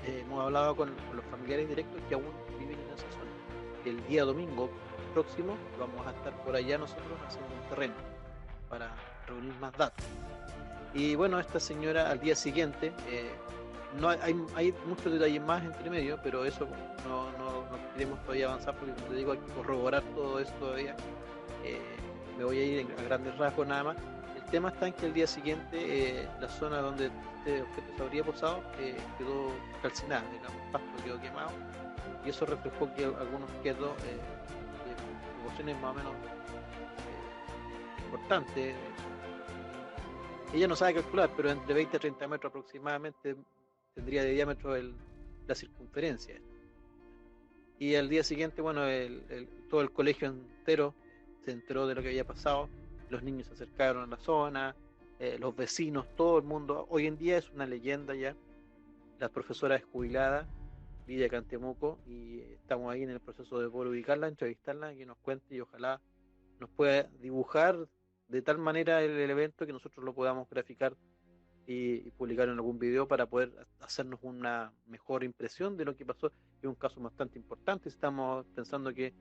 hemos hablado con los familiares directos que aún viven en esa zona. El día domingo próximo vamos a estar por allá nosotros haciendo un terreno para reunir más datos. Y bueno, esta señora al día siguiente, no hay muchos detalles más entre medio, pero eso no queremos todavía avanzar porque, como te digo, hay que corroborar todo eso todavía. Me voy a ir a grandes rasgos nada más. El tema está en que el día siguiente la zona donde este objeto se habría posado quedó calcinada, digamos, el pasto quedó quemado, y eso reflejó que algunos objetos de proporciones más o menos importantes, ella no sabe calcular, pero entre 20 a 30 metros aproximadamente tendría de diámetro la circunferencia. Y al día siguiente, bueno, todo el colegio entero se enteró de lo que había pasado, los niños se acercaron a la zona, los vecinos, todo el mundo. Hoy en día es una leyenda ya. La profesora es jubilada, vive acá en Temuco, y estamos ahí en el proceso de poder ubicarla, entrevistarla, que nos cuente y ojalá nos pueda dibujar de tal manera el evento que nosotros lo podamos graficar y publicar en algún video para poder hacernos una mejor impresión de lo que pasó. Es un caso bastante importante, estamos pensando que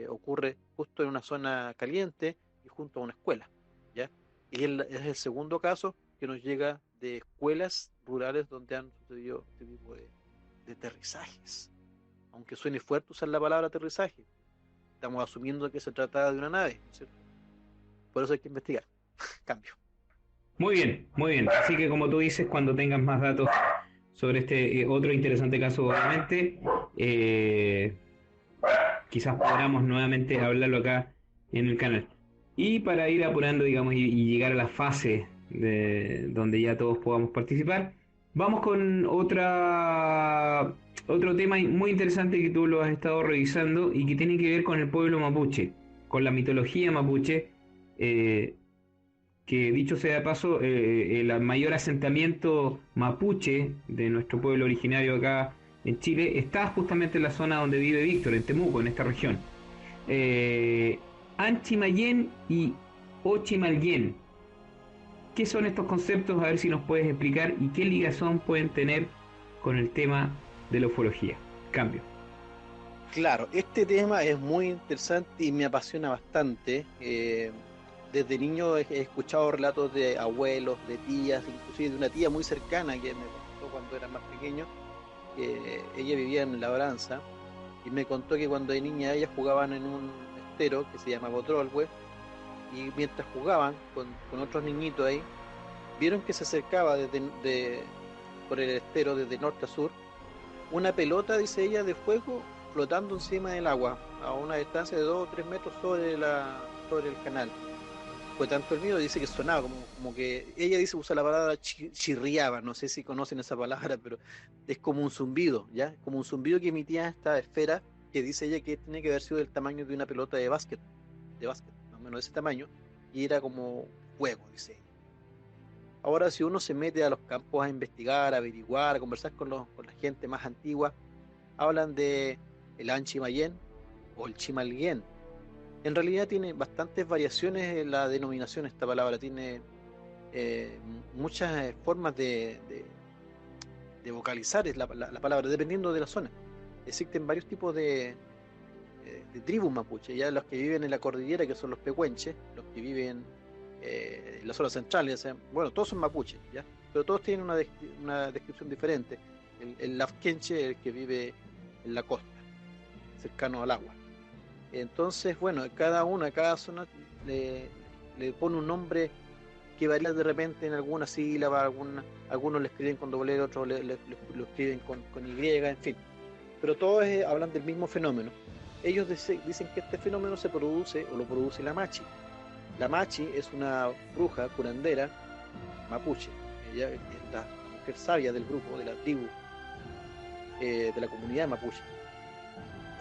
ocurre justo en una zona caliente y junto a una escuela, ¿ya? Y es el segundo caso que nos llega de escuelas rurales donde han sucedido este tipo de aterrizajes. Aunque suene fuerte usar la palabra aterrizaje, estamos asumiendo que se trata de una nave, ¿no es cierto? Por eso hay que investigar. Cambio. Muy bien, muy bien. Así que como tú dices, cuando tengas más datos sobre este otro interesante caso, obviamente, quizás podamos nuevamente hablarlo acá en el canal. Y para ir apurando, digamos, y llegar a la fase donde ya todos podamos participar, vamos con otro tema muy interesante que tú lo has estado revisando y que tiene que ver con el pueblo mapuche, con la mitología mapuche, que dicho sea de paso, el mayor asentamiento mapuche de nuestro pueblo originario acá en Chile está justamente en la zona donde vive Víctor, en Temuco, en esta región. Anchimayén y Ochimalguén. ¿Qué son estos conceptos? A ver si nos puedes explicar y qué ligazón pueden tener con el tema de la ufología. Cambio. Claro, este tema es muy interesante y me apasiona bastante. Desde niño he escuchado relatos de abuelos, de tías, inclusive de una tía muy cercana que me contó cuando era más pequeño, que ella vivía en Labranza, y me contó que cuando de niña ellas jugaban en un estero que se llama Botrolwe, y mientras jugaban con otros niñitos ahí, vieron que se acercaba por el estero desde norte a sur una pelota, dice ella, de fuego flotando encima del agua a una distancia de 2 o 3 metros sobre el canal. Fue tanto el miedo, dice que sonaba como que, ella dice, usa la palabra chirriaba, no sé si conocen esa palabra, pero es como un zumbido, ¿ya? Como un zumbido que emitía esta esfera, que dice ella que tiene que haber sido del tamaño de una pelota de básquet, más o menos de ese tamaño, y era como fuego, dice ella. Ahora, si uno se mete a los campos a investigar, a averiguar, a conversar con la gente más antigua, hablan de el Anchimayén o el Chimalguén. En realidad tiene bastantes variaciones en la denominación esta palabra, tiene muchas formas de vocalizar la palabra, dependiendo de la zona. Existen varios tipos de tribus mapuche, ya los que viven en la cordillera, que son los pehuenches, los que viven en la zona central, bueno, todos son mapuches, ¿ya? Pero todos tienen una descripción diferente. El lafkenche, el que vive en la costa, cercano al agua. Entonces, bueno, cada zona le pone un nombre que varía de repente en alguna sílaba, algunos le escriben con doble L, otros lo escriben con Y, en fin. Pero todos hablan del mismo fenómeno. Ellos dicen que este fenómeno se produce, o lo produce la machi. La machi es una bruja curandera mapuche. Ella es la mujer sabia del grupo, de la tribu, de la comunidad mapuche.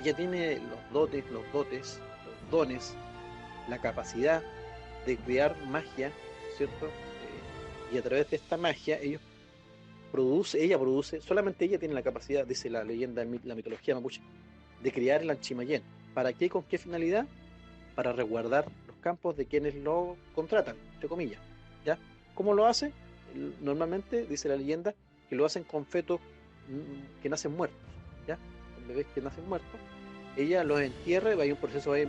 Ella tiene los dones, la capacidad de crear magia, ¿cierto? Y a través de esta magia ella produce, solamente ella tiene la capacidad, dice la leyenda, la mitología mapuche, de crear el Anchimayén. ¿Para qué? ¿Con qué finalidad? Para resguardar los campos de quienes lo contratan, entre comillas, ¿ya? ¿Cómo lo hace? Normalmente, dice la leyenda, que lo hacen con fetos que nacen muertos, ¿ya? Con bebés que nacen muertos. Ella los entierra, hay un proceso ahí,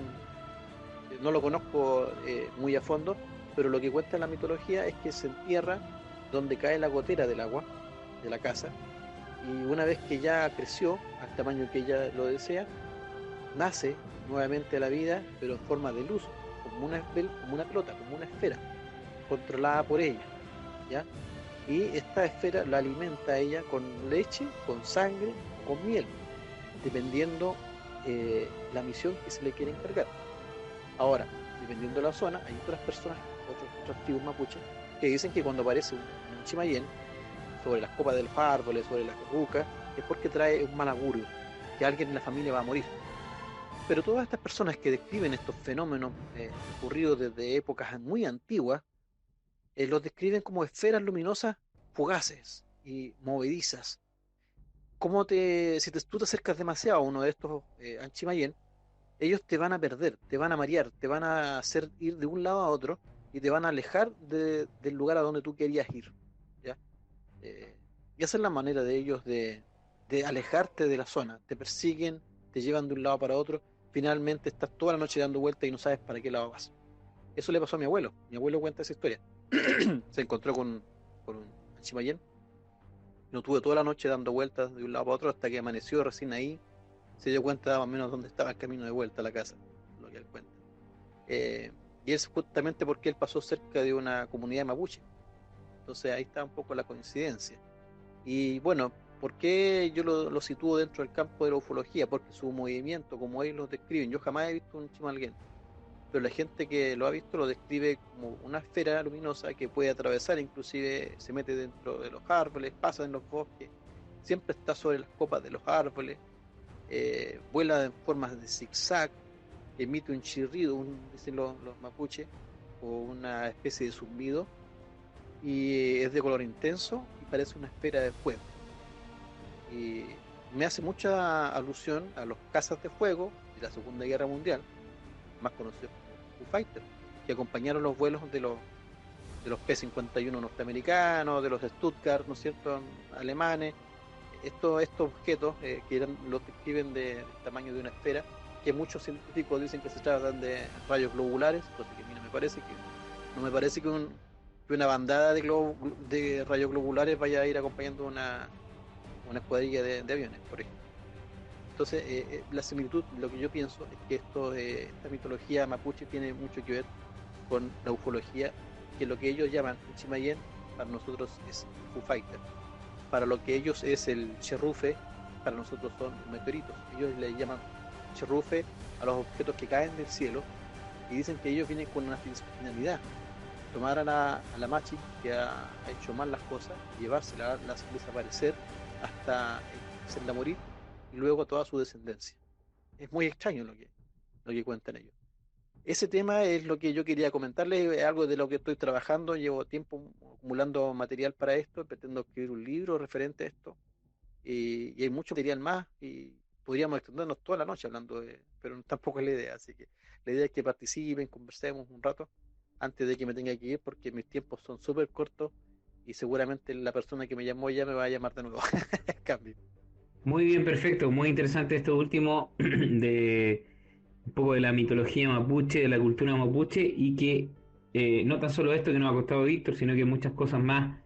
no lo conozco muy a fondo, pero lo que cuenta la mitología es que se entierra donde cae la gotera del agua de la casa, y una vez que ya creció al tamaño que ella lo desea, nace nuevamente a la vida, pero en forma de luz, como una pelota, como una esfera, controlada por ella, ¿ya? Y esta esfera la alimenta a ella con leche, con sangre o con miel, dependiendo la misión que se le quiere encargar. Ahora, dependiendo de la zona, hay otras personas, otros tribus mapuches, que dicen que cuando aparece un chimayén sobre las copas de los árboles, sobre las rucas, es porque trae un mal augurio, que alguien en la familia va a morir. Pero todas estas personas que describen estos fenómenos ocurridos desde épocas muy antiguas, los describen como esferas luminosas fugaces y movedizas. Si tú te acercas demasiado a uno de estos Anchimayén, ellos te van a perder, te van a marear, te van a hacer ir de un lado a otro y te van a alejar del lugar a donde tú querías ir, ¿ya? Y esa es la manera de ellos de alejarte de la zona. Te persiguen, te llevan de un lado para otro, finalmente estás toda la noche dando vueltas y no sabes para qué lado vas. Eso le pasó a mi abuelo cuenta esa historia. Se encontró con un Anchimayén, no tuve toda la noche dando vueltas de un lado para otro hasta que amaneció recién ahí, se dio cuenta más o menos dónde estaba el camino de vuelta a la casa, lo que él cuenta. Y es justamente porque él pasó cerca de una comunidad mapuche. Entonces ahí está un poco la coincidencia. Y bueno, ¿por qué yo lo sitúo dentro del campo de la ufología? Porque su movimiento, como ellos lo describen, yo jamás he visto un chimalguén, pero la gente que lo ha visto lo describe como una esfera luminosa que puede atravesar, inclusive se mete dentro de los árboles, pasa en los bosques, siempre está sobre las copas de los árboles, vuela en formas de zigzag, emite un chirrido, dicen los mapuches, o una especie de zumbido, y es de color intenso y parece una esfera de fuego. Y me hace mucha alusión a los cazas de fuego de la Segunda Guerra Mundial, más conocidos como Foo Fighters, que acompañaron los vuelos de los P-51 norteamericanos, de los Stuttgart, ¿no es cierto?, alemanes. Estos objetos los describen del tamaño de una esfera, que muchos científicos dicen que se tratan de rayos globulares, cosa que a mí no me parece que una bandada de rayos globulares vaya a ir acompañando una escuadrilla de aviones, por ejemplo. Entonces, la similitud, lo que yo pienso es que esta mitología mapuche tiene mucho que ver con la ufología, que lo que ellos llaman el Chimayén, para nosotros es Foo Fighter. Para lo que ellos es el cherrufe, para nosotros son meteoritos. Ellos le llaman cherrufe a los objetos que caen del cielo y dicen que ellos vienen con una finalidad: tomar a la machi que ha hecho mal las cosas, llevársela, desaparecer hasta hacerla morir, y luego a toda su descendencia. Es muy extraño lo que cuentan ellos. Ese tema es lo que yo quería comentarles, es algo de lo que estoy trabajando, llevo tiempo acumulando material para esto, pretendo escribir un libro referente a esto, y hay mucho material más, y podríamos extendernos toda la noche hablando pero tampoco es la idea, así que la idea es que participen, conversemos un rato, antes de que me tenga que ir, porque mis tiempos son súper cortos, y seguramente la persona que me llamó ya me va a llamar de nuevo. Cambio. Muy bien, perfecto, muy interesante esto último de un poco de la mitología mapuche, de la cultura mapuche, y que no tan solo esto que nos ha costado Víctor, sino que muchas cosas más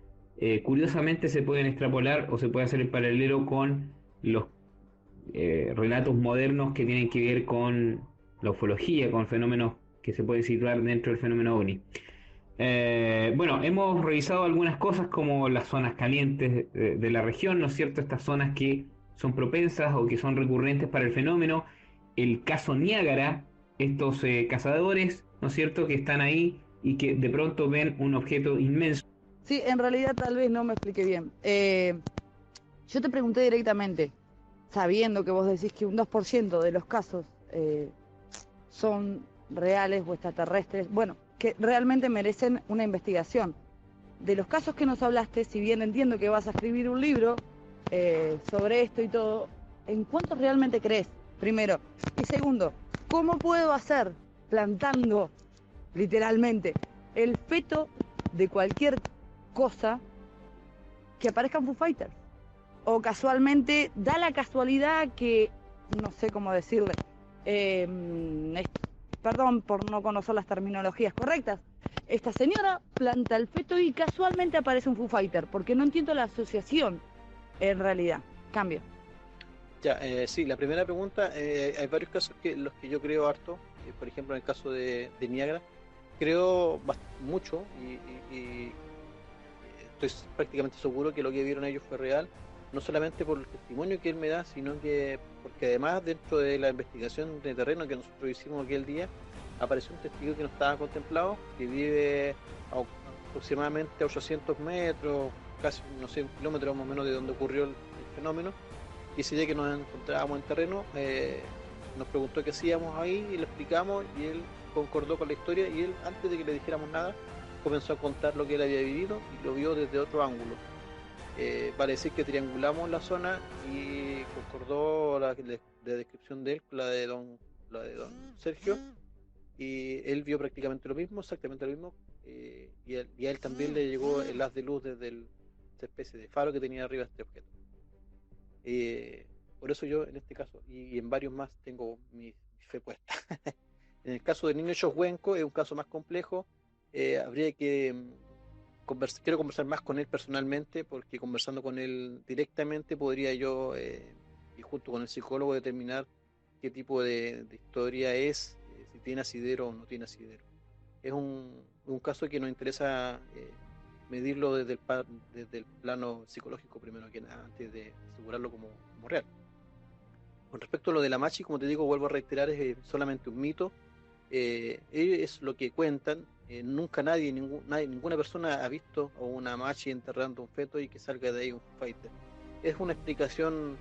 curiosamente se pueden extrapolar o se puede hacer el paralelo con los relatos modernos que tienen que ver con la ufología, con fenómenos que se pueden situar dentro del fenómeno OVNI. Bueno, hemos revisado algunas cosas como las zonas calientes de la región, ¿no es cierto? Estas zonas que son propensas o que son recurrentes para el fenómeno. El caso Niágara, estos cazadores, ¿no es cierto?, que están ahí y que de pronto ven un objeto inmenso. Sí, en realidad tal vez no me expliqué bien. Yo te pregunté directamente, sabiendo que vos decís que un 2% de los casos son reales o extraterrestres, bueno, que realmente merecen una investigación. De los casos que nos hablaste, si bien entiendo que vas a escribir un libro sobre esto y todo, ¿en cuántos realmente crees? Primero. Y segundo, ¿cómo puedo hacer, plantando literalmente el feto de cualquier cosa, que aparezcan Foo Fighters? O casualmente, da la casualidad que, no sé cómo decirle, perdón por no conocer las terminologías correctas, esta señora planta el feto y casualmente aparece un Foo Fighter, porque no entiendo la asociación en realidad? Cambio. Ya, sí, la primera pregunta, hay varios casos que los que yo creo harto, por ejemplo en el caso de Niagara, creo mucho y estoy prácticamente seguro que lo que vieron ellos fue real, no solamente por el testimonio que él me da, sino que porque además dentro de la investigación de terreno que nosotros hicimos aquel día, apareció un testigo que no estaba contemplado, que vive aproximadamente a 800 metros, casi, no sé, un kilómetro más o menos de donde ocurrió el fenómeno, y ese día que nos encontrábamos en terreno, nos preguntó qué hacíamos ahí y le explicamos y él concordó con la historia y él, antes de que le dijéramos nada, comenzó a contar lo que él había vivido y lo vio desde otro ángulo. Vale decir que triangulamos la zona y concordó la descripción de él con la de don Sergio, y él vio prácticamente lo mismo, exactamente lo mismo, y a él también le llegó el haz de luz desde esa especie de faro que tenía arriba este objeto. Por eso yo en este caso y en varios más tengo mi fe puesta. En el caso del niño Choshuenco es un caso más complejo, habría que quiero conversar más con él personalmente, porque conversando con él directamente podría yo, y junto con el psicólogo, determinar qué tipo de historia es, si tiene asidero o no tiene asidero. Es un caso que nos interesa medirlo desde el plano psicológico primero que nada, antes de asegurarlo como real. Con respecto a lo de la Machi, como te digo, vuelvo a reiterar, es solamente un mito. Es lo que cuentan. Nunca ninguna persona ha visto a una Machi enterrando un feto y que salga de ahí un fighter. Es una explicación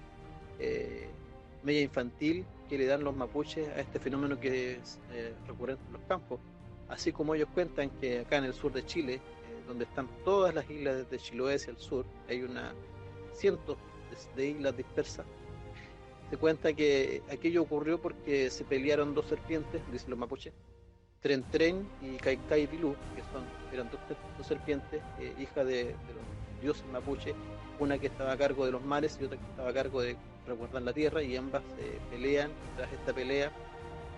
media infantil que le dan los mapuches a este fenómeno que es recurrente en los campos. Así como ellos cuentan que acá en el sur de Chile, donde están todas las islas desde Chiloé hacia el sur, hay cientos de islas dispersas. Se cuenta que aquello ocurrió porque se pelearon dos serpientes, dicen los mapuches, Tren Tren y Caicay Pilú, que eran dos serpientes, hijas de los dioses mapuches, una que estaba a cargo de los mares y otra que estaba a cargo de resguardar la tierra, y ambas pelean. Tras esta pelea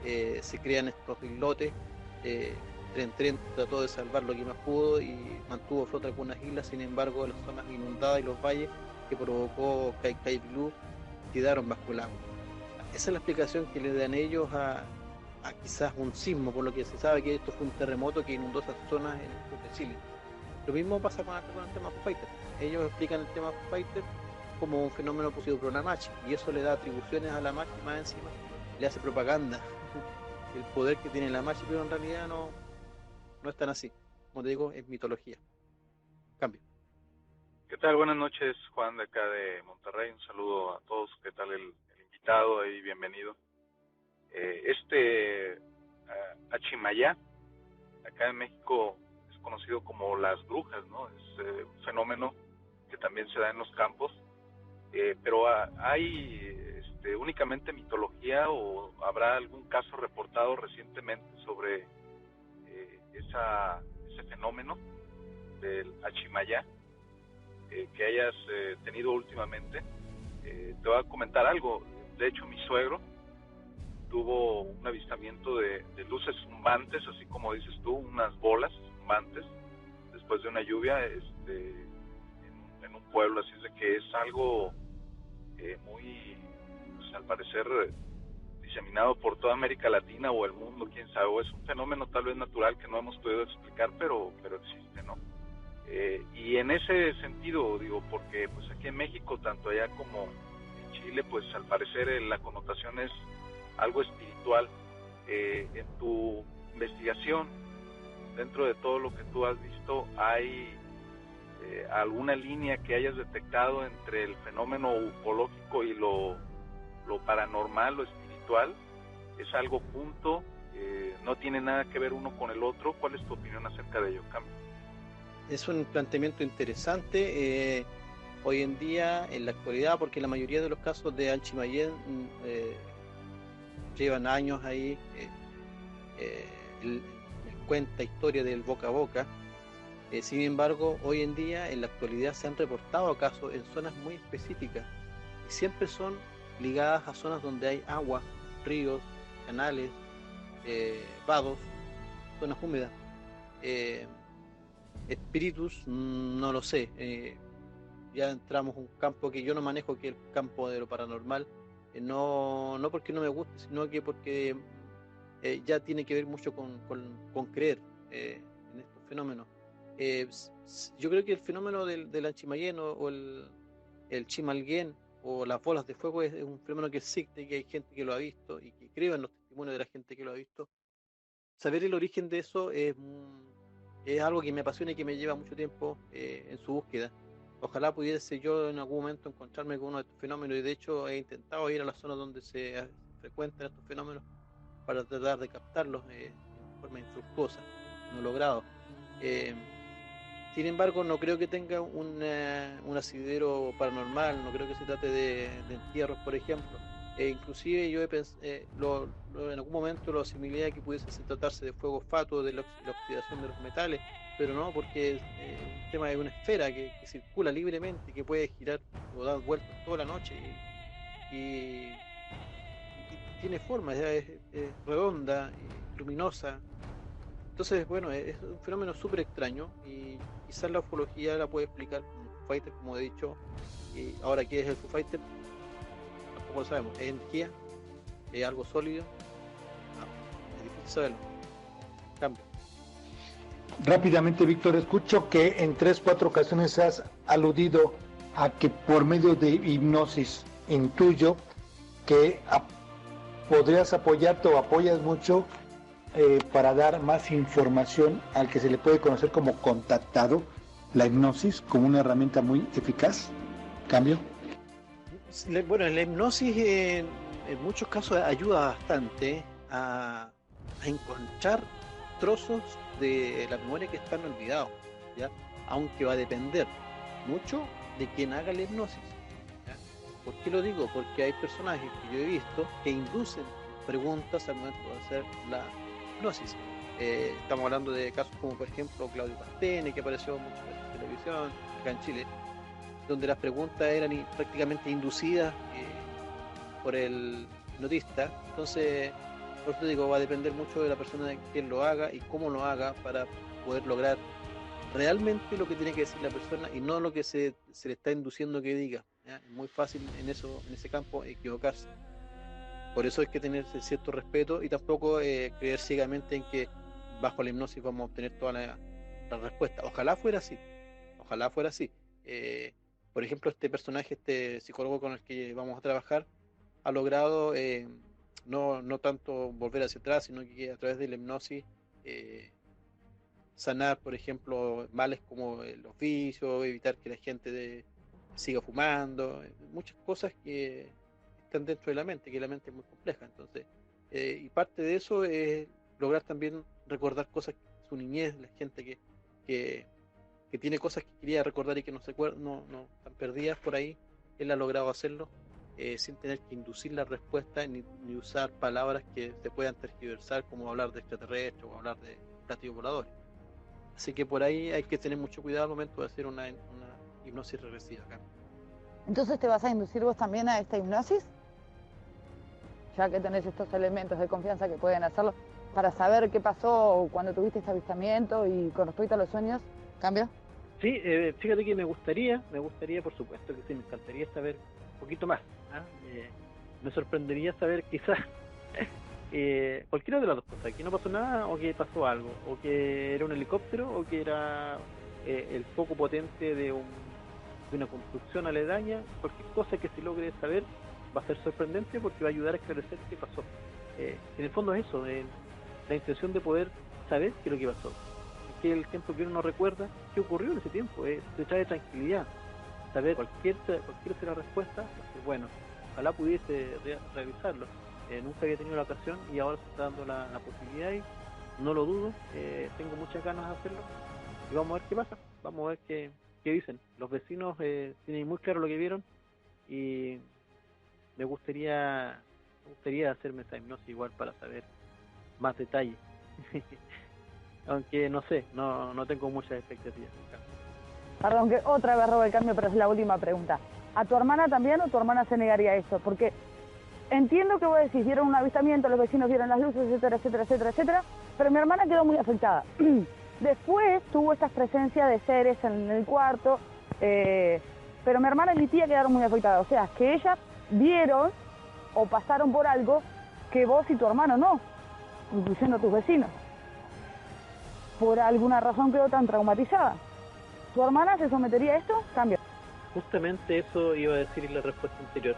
se crean estos islotes. Tren Tren trató de salvar lo que más pudo y mantuvo flota algunas islas, sin embargo las zonas inundadas y los valles que provocó Caicay Pilú quedaron bajo el agua. Esa es la explicación que le dan ellos a quizás un sismo, por lo que se sabe que esto fue un terremoto que inundó esas zonas en el sur de Chile. Lo mismo pasa con el tema Foo Fighter. Ellos explican el tema Foo Fighter como un fenómeno producido por una Machi, y eso le da atribuciones a la Machi, más encima le hace propaganda el poder que tiene la Machi, pero en realidad no es tan así. Como te digo, es mitología. Cambio. ¿Qué tal? Buenas noches, Juan de acá de Monterrey. Un saludo a todos. ¿Qué tal el invitado ahí? Bienvenido. Achimayá, acá en México es conocido como las brujas, ¿no? Es un fenómeno que también se da en los campos, pero hay únicamente mitología, o habrá algún caso reportado recientemente sobre ese fenómeno del Achimayá que hayas tenido últimamente. Te voy a comentar algo. De hecho, mi suegro tuvo un avistamiento de luces zumbantes, así como dices tú, unas bolas zumbantes después de una lluvia en un pueblo. Así es de que es algo muy, pues, al parecer diseminado por toda América Latina o el mundo, quién sabe, o es un fenómeno tal vez natural que no hemos podido explicar, pero existe, ¿no? Y en ese sentido, digo, porque pues aquí en México, tanto allá como en Chile, pues al parecer la connotación es algo espiritual. En tu investigación, dentro de todo lo que tú has visto, ¿hay alguna línea que hayas detectado entre el fenómeno ufológico y lo paranormal, lo espiritual? ¿Es algo junto? ¿No tiene nada que ver uno con el otro? ¿Cuál es tu opinión acerca de ello, Cambio? Es un planteamiento interesante. Hoy en día, en la actualidad, porque la mayoría de los casos de Achimayén llevan años ahí, cuenta historia del boca a boca. Sin embargo, hoy en día, en la actualidad, se han reportado casos en zonas muy específicas y siempre son ligadas a zonas donde hay agua, ríos, canales, vados, zonas húmedas. Espíritus, no lo sé. ya entramos a un campo que yo no manejo, que es el campo de lo paranormal, no porque no me guste, sino que porque ya tiene que ver mucho con creer en estos fenómenos. Yo creo que el fenómeno del Anchimayén o el Chimalguén o las bolas de fuego es un fenómeno que existe, que hay gente que lo ha visto y que creo en los testimonios de la gente que lo ha visto. Saber el origen de eso es algo que me apasiona y que me lleva mucho tiempo en su búsqueda. Ojalá pudiese yo en algún momento encontrarme con uno de estos fenómenos, y de hecho he intentado ir a las zonas donde se frecuentan estos fenómenos para tratar de captarlos de forma infructuosa. No he logrado. Sin embargo, no creo que tenga un asidero paranormal, no creo que se trate de entierros, por ejemplo. Inclusive yo en algún momento lo asimilé a que pudiese tratarse de fuego fatuo, de la oxidación de los metales, pero no, porque el tema es una esfera que circula libremente, que puede girar o dar vueltas toda la noche y tiene forma, es redonda, luminosa. Entonces, bueno, es un fenómeno súper extraño y quizás la ufología la puede explicar como Foo Fighter, como he dicho. Y ahora, ¿qué es el Foo Fighter? Tampoco lo sabemos. ¿Es energía? ¿Es algo sólido? No, es difícil saberlo. Cambio. Rápidamente, Víctor, escucho que en 3-4 ocasiones has aludido a que por medio de hipnosis intuyo que podrías apoyarte o apoyas mucho para dar más información al que se le puede conocer como contactado, la hipnosis como una herramienta muy eficaz. ¿Cambio? Bueno, la hipnosis en muchos casos ayuda bastante a encontrar trozos de la memoria que están olvidados, ¿ya? Aunque va a depender mucho de quien haga la hipnosis, ¿ya? ¿Por qué lo digo? Porque hay personajes que yo he visto que inducen preguntas al momento de hacer la hipnosis. Estamos hablando de casos como, por ejemplo, Claudio Pastene, que apareció mucho en televisión acá en Chile, donde las preguntas eran prácticamente inducidas por el hipnotista. Entonces, por eso digo, va a depender mucho de la persona de quien lo haga y cómo lo haga para poder lograr realmente lo que tiene que decir la persona y no lo que se le está induciendo que diga, ¿ya? Es muy fácil en ese campo equivocarse. Por eso hay que tener cierto respeto y tampoco creer ciegamente en que bajo la hipnosis vamos a obtener toda la respuesta. Ojalá fuera así. Ojalá fuera así. Por ejemplo, este personaje, este psicólogo con el que vamos a trabajar, ha logrado no tanto volver hacia atrás, sino que a través de la hipnosis sanar, por ejemplo, males como los vicios, evitar que la gente siga fumando, muchas cosas que están dentro de la mente, que la mente es muy compleja. Entonces, y parte de eso es lograr también recordar cosas, su niñez, la gente que tiene cosas que quería recordar y que no están perdidas por ahí. Él ha logrado hacerlo sin tener que inducir la respuesta ni usar palabras que se puedan tergiversar, como hablar de extraterrestres o hablar de platillos voladores. Así que por ahí hay que tener mucho cuidado al momento de hacer una hipnosis regresiva acá. Entonces, ¿te vas a inducir vos también a esta hipnosis? Ya que tenés estos elementos de confianza que pueden hacerlo, para saber qué pasó cuando tuviste este avistamiento y con respecto a los sueños. ¿Cambio? Sí, fíjate que me gustaría, por supuesto que sí, me encantaría saber un poquito más. Me sorprendería saber quizás cualquiera de las dos cosas, que no pasó nada o que pasó algo, o que era un helicóptero o que era el foco potente de una construcción aledaña. Cualquier cosa que se logre saber va a ser sorprendente porque va a ayudar a esclarecer qué pasó. En el fondo es eso, la intención de poder saber qué es lo que pasó, que el tiempo que uno no recuerda qué ocurrió en ese tiempo, te trae tranquilidad. Saber cualquier sea la respuesta, bueno, ojalá pudiese realizarlo. Nunca había tenido la ocasión y ahora se está dando la posibilidad y no lo dudo, tengo muchas ganas de hacerlo y vamos a ver qué pasa, vamos a ver qué dicen. Los vecinos tienen muy claro lo que vieron y me gustaría hacerme esa hipnosis igual para saber más detalles. Aunque no sé, no tengo muchas expectativas. Perdón, que otra vez robo el cambio, pero es la última pregunta. ¿A tu hermana también o tu hermana se negaría a esto? Porque entiendo que vos decís, vieron un avistamiento, los vecinos vieron las luces, etcétera, etcétera, etcétera, etcétera, pero mi hermana quedó muy afectada. Después tuvo estas presencias de seres en el cuarto, pero mi hermana y mi tía quedaron muy afectadas. O sea, que ellas vieron o pasaron por algo que vos y tu hermano no, incluyendo a tus vecinos. Por alguna razón quedó tan traumatizada. ¿Tu hermana se sometería a esto? Cambia. Justamente eso iba a decir en la respuesta anterior.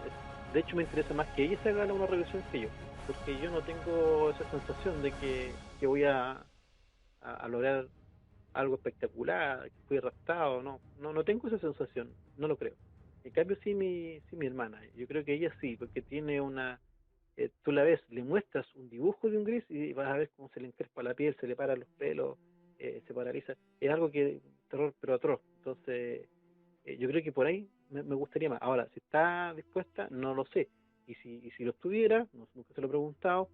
De hecho, me interesa más que ella se haga una regresión que yo, porque yo no tengo esa sensación de que voy a lograr algo espectacular, que fui raptado. No tengo esa sensación, no lo creo. En cambio, sí mi hermana. Yo creo que ella sí, porque tiene una... tú la ves, le muestras un dibujo de un gris y vas a ver cómo se le encrespa la piel, se le paran los pelos, se paraliza. Es algo que terror, pero atroz. Entonces, yo creo que por ahí me gustaría más. Ahora, si está dispuesta, no lo sé. Y si lo estuviera, nunca se lo he preguntado,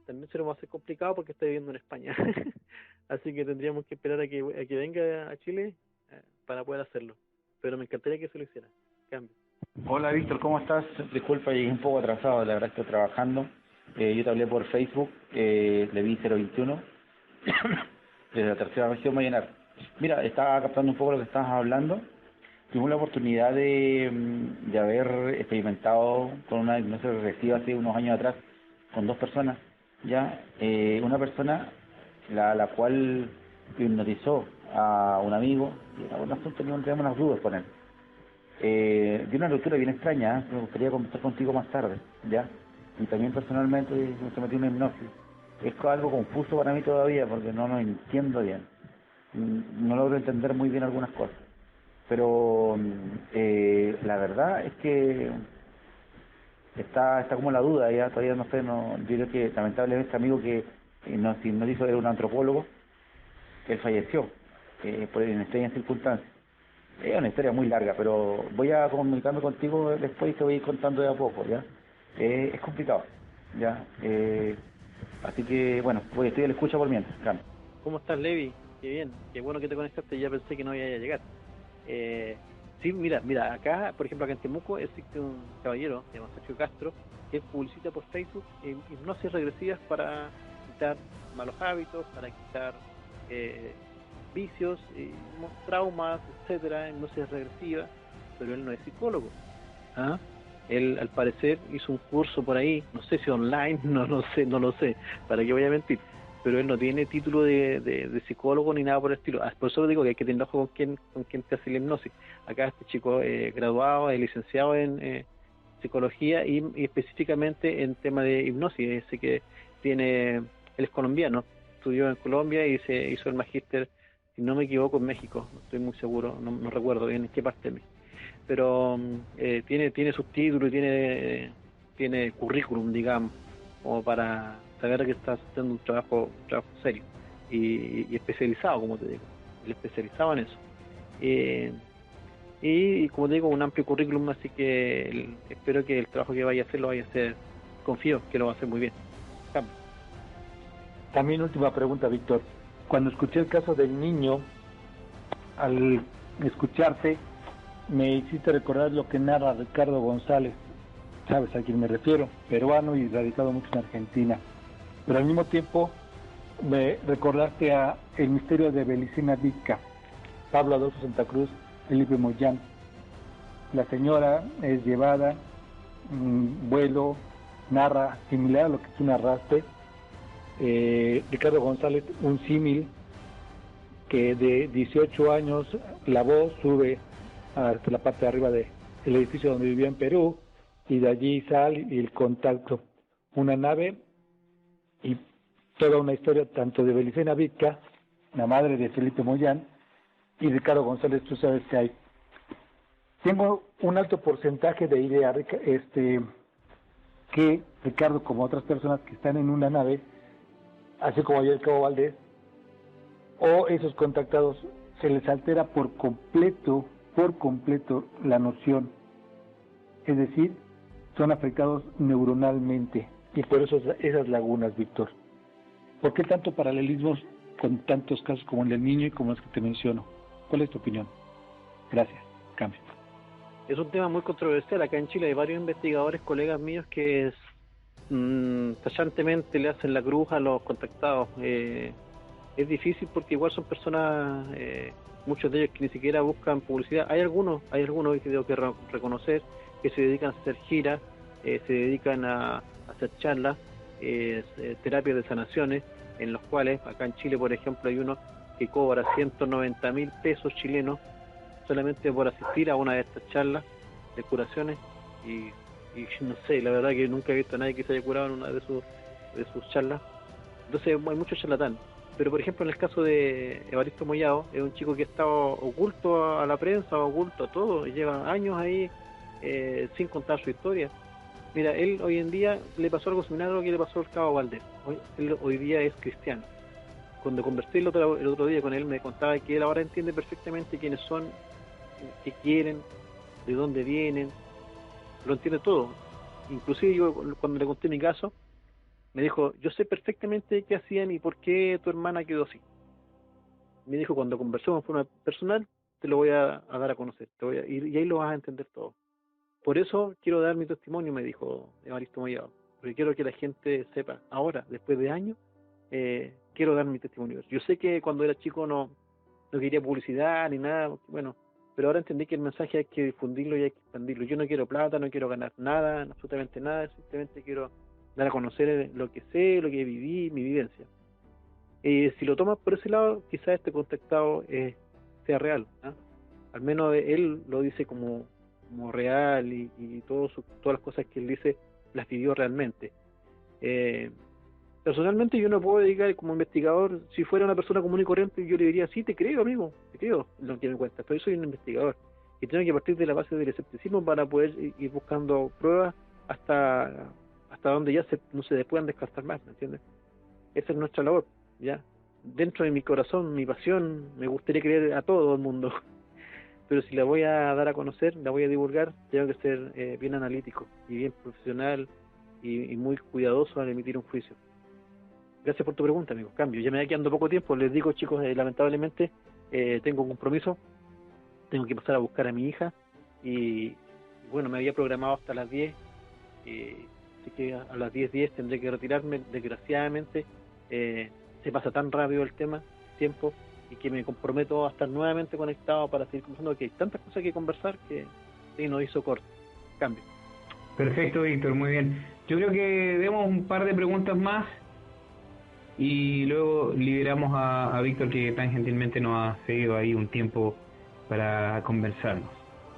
también se lo va a hacer complicado porque está viviendo en España. Así que tendríamos que esperar a que venga a Chile para poder hacerlo. Pero me encantaría que se lo hiciera. Cambio. Hola Víctor, ¿cómo estás? Disculpa, llegué un poco atrasado, la verdad estoy trabajando. Yo te hablé por Facebook, le vi 021, desde la tercera región Vallenar. Mira, estaba captando un poco lo que estabas hablando. Tuvimos la oportunidad de haber experimentado con una hipnosis regresiva hace unos años atrás, con 2 personas, ya. Una persona, la cual hipnotizó a un amigo, y en algún asunto teníamos unas dudas con él. De una ruptura bien extraña, me gustaría conversar contigo más tarde, ¿ya? Y también personalmente me sometí a una hipnosis. Es algo confuso para mí todavía porque no lo entiendo bien. No logro entender muy bien algunas cosas. Pero la verdad es que está como la duda, ya todavía no sé, yo creo que lamentablemente este amigo que nos hizo era un antropólogo, él falleció en extrañas circunstancias. Es una historia muy larga, pero voy a comunicarme contigo después y te voy a ir contando de a poco, ¿ya? Es complicado, ¿ya? Así que, bueno, estoy a la escucha por mientras, Cambio. ¿Cómo estás, Levi? Qué bien, qué bueno que te conectaste, ya pensé que no iba a llegar. Sí, mira, acá, por ejemplo, acá en Temuco existe un caballero, se llama Sergio Castro, que publicita por Facebook hipnosis regresivas para quitar malos hábitos, para quitar vicios, traumas, etcétera, hipnosis regresiva, pero él no es psicólogo. ¿Ah? Él, al parecer, hizo un curso por ahí, no sé si online, no lo sé, para qué voy a mentir, pero él no tiene título de psicólogo ni nada por el estilo. Por eso digo que hay que tener ojo con quién te hace la hipnosis. Acá este chico graduado, es licenciado en psicología y específicamente en tema de hipnosis, así que él es colombiano, estudió en Colombia y se hizo el magíster, si no me equivoco, en México, no estoy muy seguro, no recuerdo bien en qué parte de México, pero tiene subtítulos y tiene currículum, digamos, como para saber que está haciendo un trabajo serio y especializado, como te digo, él especializado en eso. Y como te digo, un amplio currículum, así que espero que el trabajo que vaya a hacer lo vaya a hacer, confío que lo va a hacer muy bien. Cambio. También última pregunta, Víctor. Cuando escuché el caso del niño, al escucharte, me hiciste recordar lo que narra Ricardo González. Sabes a quién me refiero, peruano y radicado mucho en Argentina. Pero al mismo tiempo me recordaste a El misterio de Belicena Vitca, Pablo Adolfo Santa Cruz, Felipe Moyán. La señora es llevada, vuelo, narra similar a lo que tú narraste. Ricardo González, un símil que de 18 años la voz sube hasta la parte de arriba del edificio donde vivía en Perú y de allí sale y el contacto, una nave y toda una historia tanto de Belicena Vitca, la madre de Felipe Moyán, y Ricardo González. Tú sabes que hay. Tengo un alto porcentaje de idea que Ricardo, como otras personas que están en una nave, así como ayer el Cabo Valdés, o esos contactados, se les altera por completo la noción. Es decir, son afectados neuronalmente. Y por eso esas lagunas, Víctor. ¿Por qué tanto paralelismos con tantos casos como el del niño y como los que te menciono? ¿Cuál es tu opinión? Gracias. Cambio. Es un tema muy controversial. Acá en Chile hay varios investigadores, colegas míos, que tallantemente le hacen la cruz a los contactados. es difícil porque igual son personas, muchos de ellos que ni siquiera buscan publicidad. Hay algunos que tengo que reconocer que se dedican a hacer giras, se dedican a hacer charlas, terapias de sanaciones, en los cuales acá en Chile, por ejemplo, hay uno que cobra 190.000 pesos chilenos solamente por asistir a una de estas charlas de curaciones, y no sé, la verdad que nunca he visto a nadie que se haya curado en una de sus charlas. Entonces hay muchos charlatán. Pero por ejemplo, en el caso de Evaristo Moyao, es un chico que ha estado oculto a la prensa, oculto a todo, y lleva años ahí sin contar su historia. Mira, él hoy en día le pasó algo similar a lo que le pasó al Cabo Valdés. Él hoy día es cristiano. Cuando conversé el otro día con él, me contaba que él ahora entiende perfectamente quiénes son, qué quieren, de dónde vienen, lo entiende todo. Inclusive yo, cuando le conté mi caso, me dijo, yo sé perfectamente qué hacían y por qué tu hermana quedó así. Me dijo, cuando conversemos de forma personal, te lo voy a dar a conocer, y ahí lo vas a entender todo. Por eso quiero dar mi testimonio, me dijo Evaristo Moyao, porque quiero que la gente sepa, ahora, después de años, quiero dar mi testimonio. Yo sé que cuando era chico no quería publicidad ni nada, bueno, pero ahora entendí que el mensaje hay que difundirlo y hay que expandirlo. Yo no quiero plata, no quiero ganar nada, absolutamente nada, simplemente quiero dar a conocer lo que sé, lo que viví, mi vivencia. Si lo tomas por ese lado, quizás este contactado sea real, ¿eh? Al menos él lo dice como real, y todas las cosas que él dice las vivió realmente. Personalmente yo no puedo dedicar como investigador. Si fuera una persona común y corriente, yo le diría, sí, te creo, amigo, te creo lo que me cuentas, pero yo soy un investigador y tengo que partir de la base del escepticismo para poder ir buscando pruebas hasta donde ya no se puedan descartar más, ¿me entiendes? Esa es nuestra labor, ¿ya? Dentro de mi corazón, mi pasión, me gustaría creer a todo el mundo, pero si la voy a dar a conocer, la voy a divulgar, tengo que ser bien analítico y bien profesional y muy cuidadoso al emitir un juicio. Gracias por tu pregunta, amigo. Cambio, ya me va quedando poco tiempo. Les digo, chicos, lamentablemente tengo un compromiso. Tengo que pasar a buscar a mi hija. Y bueno, me había programado hasta las 10. Así que a las 10:10 tendré que retirarme. Desgraciadamente, se pasa tan rápido el tiempo, y que me comprometo a estar nuevamente conectado para seguir conversando, que hay tantas cosas que conversar que sí, nos hizo corto. Cambio. Perfecto, Víctor, muy bien. Yo creo que demos un par de preguntas más y luego liberamos a Víctor, que tan gentilmente nos ha cedido ahí un tiempo para conversarnos.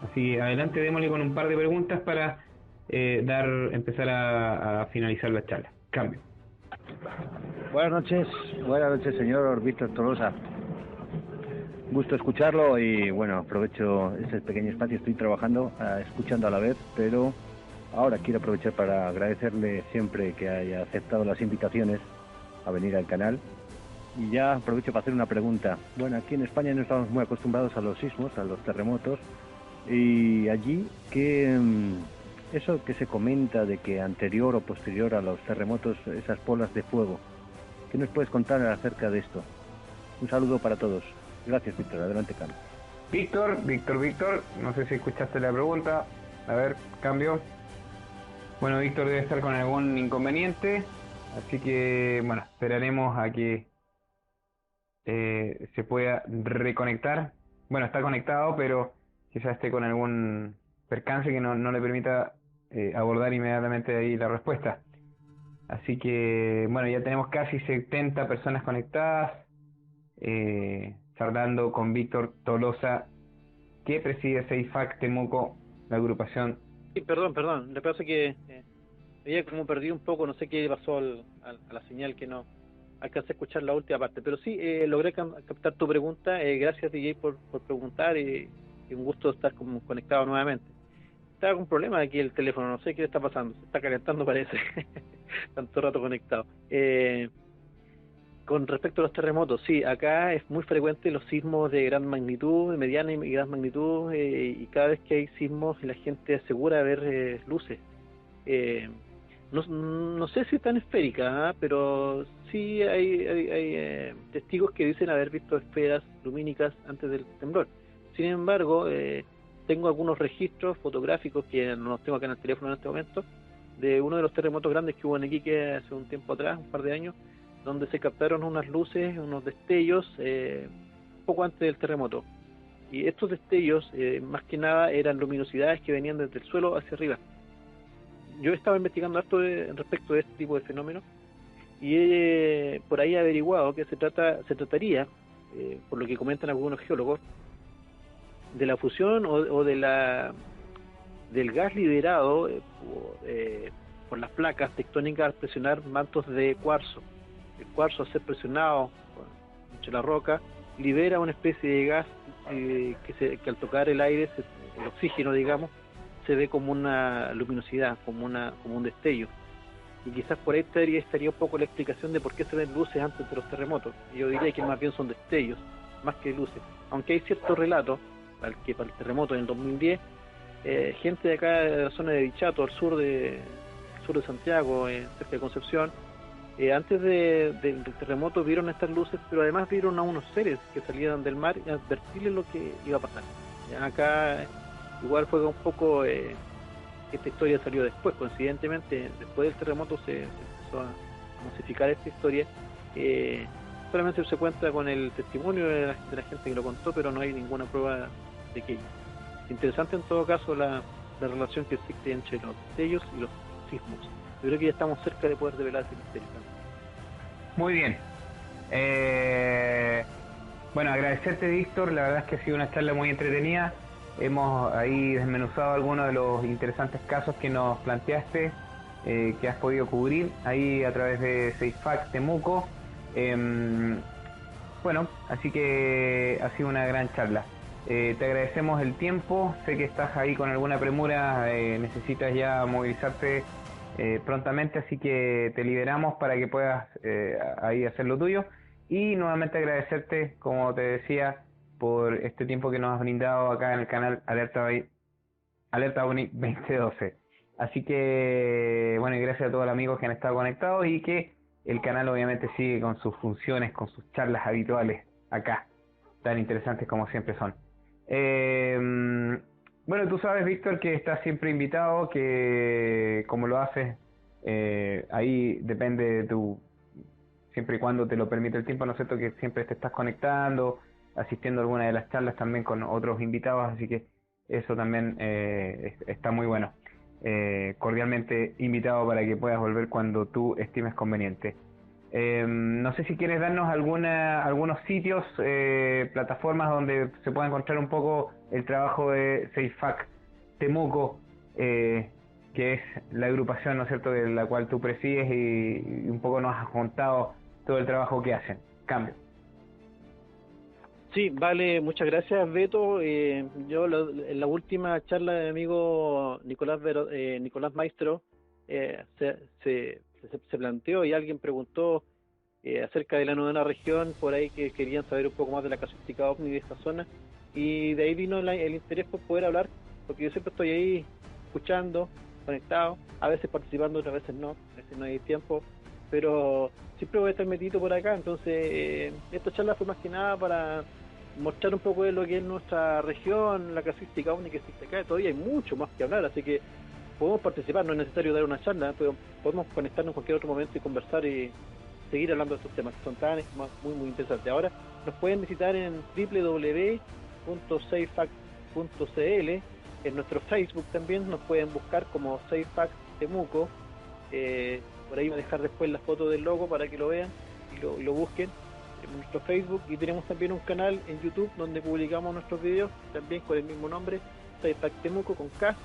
Así, adelante, démosle con un par de preguntas para empezar a finalizar la charla. Cambio. Buenas noches, señor Víctor Tolosa. Gusto escucharlo y bueno, aprovecho ese pequeño espacio, estoy trabajando, escuchando a la vez, pero ahora quiero aprovechar para agradecerle siempre que haya aceptado las invitaciones a venir al canal. Y ya aprovecho para hacer una pregunta. Bueno, aquí en España no estamos muy acostumbrados a los sismos, a los terremotos, y allí, eso que se comenta de que anterior o posterior a los terremotos, esas bolas de fuego, ¿qué nos puedes contar acerca de esto? Un saludo para todos. Gracias, Víctor. Adelante, Carlos. Víctor, no sé si escuchaste la pregunta. A ver, cambio. Bueno, Víctor debe estar con algún inconveniente, así que, bueno, esperaremos a que se pueda reconectar. Bueno, está conectado, pero quizás esté con algún percance que no le permita abordar inmediatamente ahí la respuesta. Así que, bueno, ya tenemos casi 70 personas conectadas, charlando con Víctor Tolosa, que preside CEIFAC Temuco, la agrupación. Sí, perdón, lo que pasa es que había como perdido un poco, no sé qué pasó a la señal, que no alcancé a escuchar la última parte, pero sí, logré captar tu pregunta. Gracias, DJ, por preguntar, y un gusto estar conectado nuevamente. Estaba con un problema aquí el teléfono, no sé qué le está pasando, se está calentando, parece. Tanto rato conectado. Con respecto a los terremotos, sí, acá es muy frecuente los sismos de gran magnitud, de mediana y gran magnitud, y cada vez que hay sismos la gente asegura ver luces. No sé si están esféricas, pero sí hay testigos que dicen haber visto esferas lumínicas antes del temblor. Sin embargo, tengo algunos registros fotográficos que no los tengo acá en el teléfono en este momento, de uno de los terremotos grandes que hubo en Iquique hace un tiempo atrás, un par de años, donde se captaron unas luces, unos destellos, poco antes del terremoto. Y estos destellos, más que nada, eran luminosidades que venían desde el suelo hacia arriba. Yo estaba investigando harto respecto de este tipo de fenómenos y he por ahí averiguado que se trataría, por lo que comentan algunos geólogos, de la fusión o del gas liberado por las placas tectónicas al presionar mantos de cuarzo. El cuarzo, al ser presionado entre la roca, libera una especie de gas que al tocar el aire, el oxígeno, digamos, se ve como una luminosidad, como un destello. Y quizás por ahí estaría un poco la explicación de por qué se ven luces antes de los terremotos. Yo diría que más bien son destellos, más que luces. Aunque hay ciertos relatos, para el terremoto en el 2010, gente de acá de la zona de Dichato, al sur de Santiago, cerca de Concepción, antes del terremoto vieron estas luces, pero además vieron a unos seres que salían del mar y advertirles lo que iba a pasar. Acá igual fue un poco, esta historia salió después, coincidentemente, después del terremoto se empezó a masificar esta historia. Solamente se cuenta con el testimonio de la gente que lo contó, pero no hay ninguna prueba de aquello. Interesante en todo caso la relación que existe entre los destellos y los sismos. Yo creo que ya estamos cerca de poder develar ese misterio. Muy bien. Bueno, agradecerte, Víctor. La verdad es que ha sido una charla muy entretenida. Hemos ahí desmenuzado algunos de los interesantes casos que nos planteaste, que has podido cubrir ahí a través de SafeFact Temuco. Bueno, así que ha sido una gran charla. Te agradecemos el tiempo. Sé que estás ahí con alguna premura, necesitas ya movilizarte prontamente, así que te liberamos para que puedas ahí hacer lo tuyo. Y nuevamente agradecerte, como te decía, por este tiempo que nos has brindado acá en el canal Alerta OVNI 2012. Así que, bueno, y gracias a todos los amigos que han estado conectados y que el canal obviamente sigue con sus funciones, con sus charlas habituales acá, tan interesantes como siempre son. Bueno, tú sabes, Víctor, que estás siempre invitado, que como lo haces, ahí depende de tu, siempre y cuando te lo permite el tiempo, ¿no es cierto?, que siempre te estás conectando, asistiendo a alguna de las charlas también con otros invitados, así que eso también está muy bueno. Cordialmente invitado para que puedas volver cuando tú estimes conveniente. No sé si quieres darnos algunos sitios, plataformas donde se pueda encontrar un poco el trabajo de SafeFact Temuco, que es la agrupación, ¿no es cierto?, de la cual tú presides y un poco nos has contado todo el trabajo que hacen. Cambio. Sí, vale, muchas gracias, Beto. Yo en la última charla de mi amigo Nicolás Maestro se planteó y alguien preguntó acerca de la novena región, por ahí que querían saber un poco más de la casuística OVNI de esta zona, y de ahí vino el interés por poder hablar, porque yo siempre estoy ahí escuchando, conectado, a veces participando, otras veces no hay tiempo, pero siempre voy a estar metido por acá. Entonces esta charla fue más que nada para mostrar un poco de lo que es nuestra región, la casuística OVNI que existe acá. Todavía hay mucho más que hablar, así que podemos participar, no es necesario dar una charla, pero podemos conectarnos en cualquier otro momento y conversar y seguir hablando de estos temas que son muy muy interesantes. Ahora nos pueden visitar en www.safefact.cl, en nuestro Facebook también nos pueden buscar como SafeFact Temuco. Por ahí voy a dejar después la foto del logo para que lo vean y lo busquen en nuestro Facebook, y tenemos también un canal en YouTube donde publicamos nuestros videos también con el mismo nombre, SafeFact Temuco con K,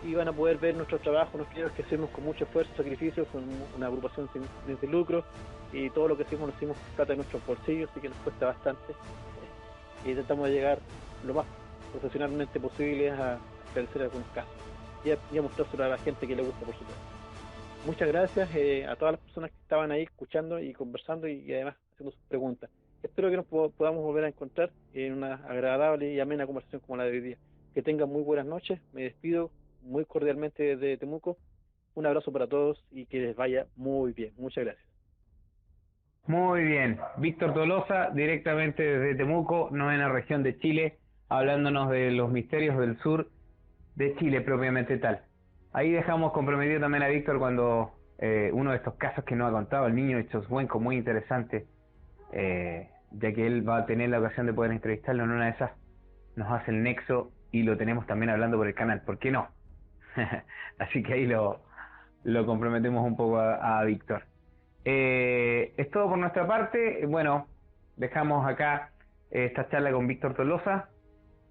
y van a poder ver nuestro trabajo, los videos que hacemos con mucho esfuerzo, sacrificio, con una agrupación sin lucro, y todo lo que hacemos lo hacemos con plata de nuestros bolsillos, así que nos cuesta bastante, y tratamos de llegar lo más profesionalmente posible a esclarecer algunos casos y a mostrárselo a la gente que le gusta, por supuesto. Muchas gracias a todas las personas que estaban ahí escuchando y conversando y además haciendo sus preguntas. Espero que nos podamos volver a encontrar en una agradable y amena conversación como la de hoy día. Que tengan muy buenas noches. Me despido muy cordialmente desde Temuco. Un abrazo para todos y que les vaya muy bien. Muchas gracias. Muy bien. Víctor Tolosa, directamente desde Temuco, novena región de Chile, hablándonos de los misterios del sur de Chile propiamente tal. Ahí dejamos comprometido también a Víctor cuando uno de estos casos que nos ha contado el niño de Choswenco, muy interesante, ya que él va a tener la ocasión de poder entrevistarlo en una de esas, nos hace el nexo y lo tenemos también hablando por el canal, ¿por qué no? Así que ahí lo comprometemos un poco a Víctor. Es todo por nuestra parte. Bueno, dejamos acá esta charla con Víctor Tolosa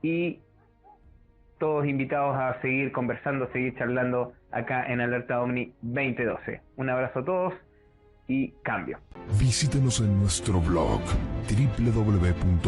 y todos invitados a seguir conversando, seguir charlando acá en Alerta OVNI 2012. Un abrazo a todos y cambio. Visítenos en nuestro blog www.aifo.net.